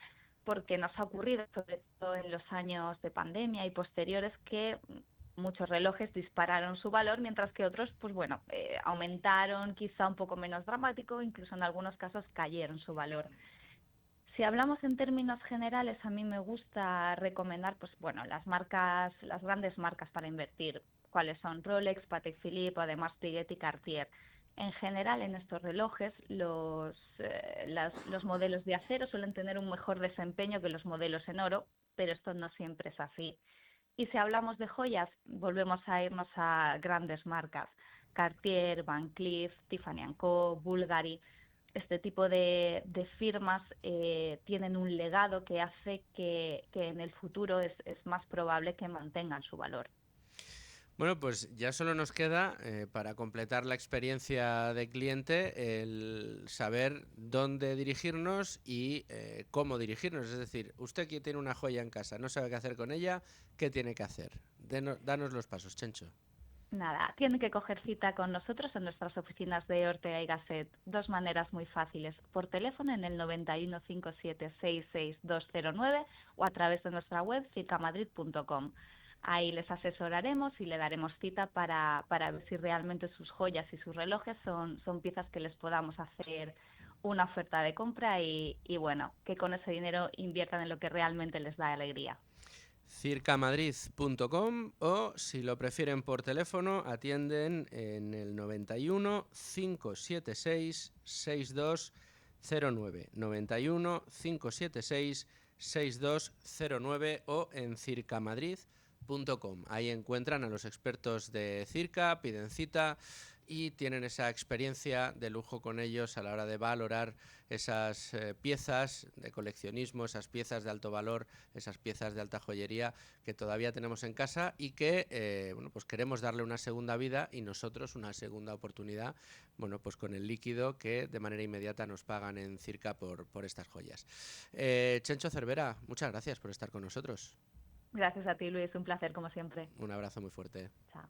porque nos ha ocurrido, sobre todo en los años de pandemia y posteriores, que muchos relojes dispararon su valor, mientras que otros, pues bueno, aumentaron, quizá un poco menos dramático, incluso en algunos casos cayeron su valor. Si hablamos en términos generales, a mí me gusta recomendar, pues bueno, las grandes marcas para invertir, cuáles son Rolex, Patek Philippe, además Piguet y Cartier. En general, en estos relojes, los modelos de acero suelen tener un mejor desempeño que los modelos en oro, pero esto no siempre es así. Y si hablamos de joyas, volvemos a irnos a grandes marcas: Cartier, Van Cleef, Tiffany & Co, Bulgari. Este tipo de firmas tienen un legado que hace que en el futuro es más probable que mantengan su valor. Bueno, pues ya solo nos queda, para completar la experiencia de cliente, el saber dónde dirigirnos y cómo dirigirnos. Es decir, usted que tiene una joya en casa, no sabe qué hacer con ella, ¿qué tiene que hacer? Danos los pasos, Chencho. Nada, tienen que coger cita con nosotros en nuestras oficinas de Ortega y Gasset. Dos maneras muy fáciles: por teléfono en el 91 576 6209 o a través de nuestra web circamadrid.com. Ahí les asesoraremos y le daremos cita para ver si realmente sus joyas y sus relojes son piezas que les podamos hacer una oferta de compra y bueno, que con ese dinero inviertan en lo que realmente les da alegría. circamadrid.com, o si lo prefieren por teléfono, atienden en el 91 576 6209, 91 576 6209 o en circamadrid.com. Ahí encuentran a los expertos de Circa, piden cita y tienen esa experiencia de lujo con ellos a la hora de valorar esas piezas de coleccionismo, esas piezas de alto valor, esas piezas de alta joyería que todavía tenemos en casa y que bueno, pues queremos darle una segunda vida y nosotros una segunda oportunidad, bueno, pues con el líquido que de manera inmediata nos pagan en Circa por estas joyas. Chencho Cervera, muchas gracias por estar con nosotros. Gracias a ti, Luis, un placer como siempre. Un abrazo muy fuerte. Chao.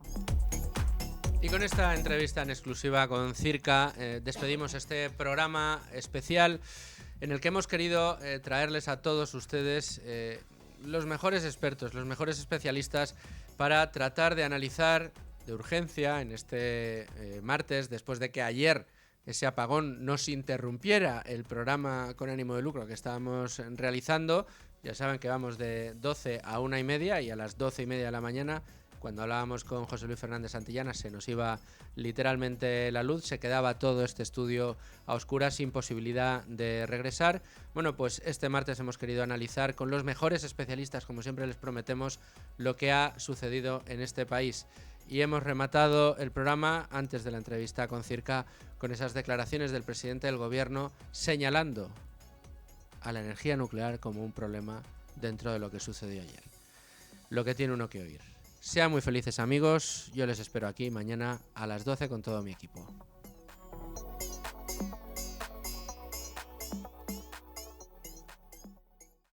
Y con esta entrevista en exclusiva con Circa despedimos este programa especial en el que hemos querido traerles a todos ustedes los mejores expertos, los mejores especialistas para tratar de analizar de urgencia en este martes, después de que ayer ese apagón nos interrumpiera el programa con ánimo de lucro que estábamos realizando. Ya saben que vamos de 12 a 1:30 y a las 12:30 de la mañana, Cuando hablábamos con José Luis Fernández Santillana se nos iba literalmente la luz, se quedaba todo este estudio a oscuras sin posibilidad de regresar. Bueno, pues este martes hemos querido analizar con los mejores especialistas, como siempre les prometemos, lo que ha sucedido en este país. Y hemos rematado el programa antes de la entrevista con Circa con esas declaraciones del presidente del gobierno señalando a la energía nuclear como un problema dentro de lo que sucedió ayer. Lo que tiene uno que oír. Sean muy felices, amigos. Yo les espero aquí mañana a las 12 con todo mi equipo.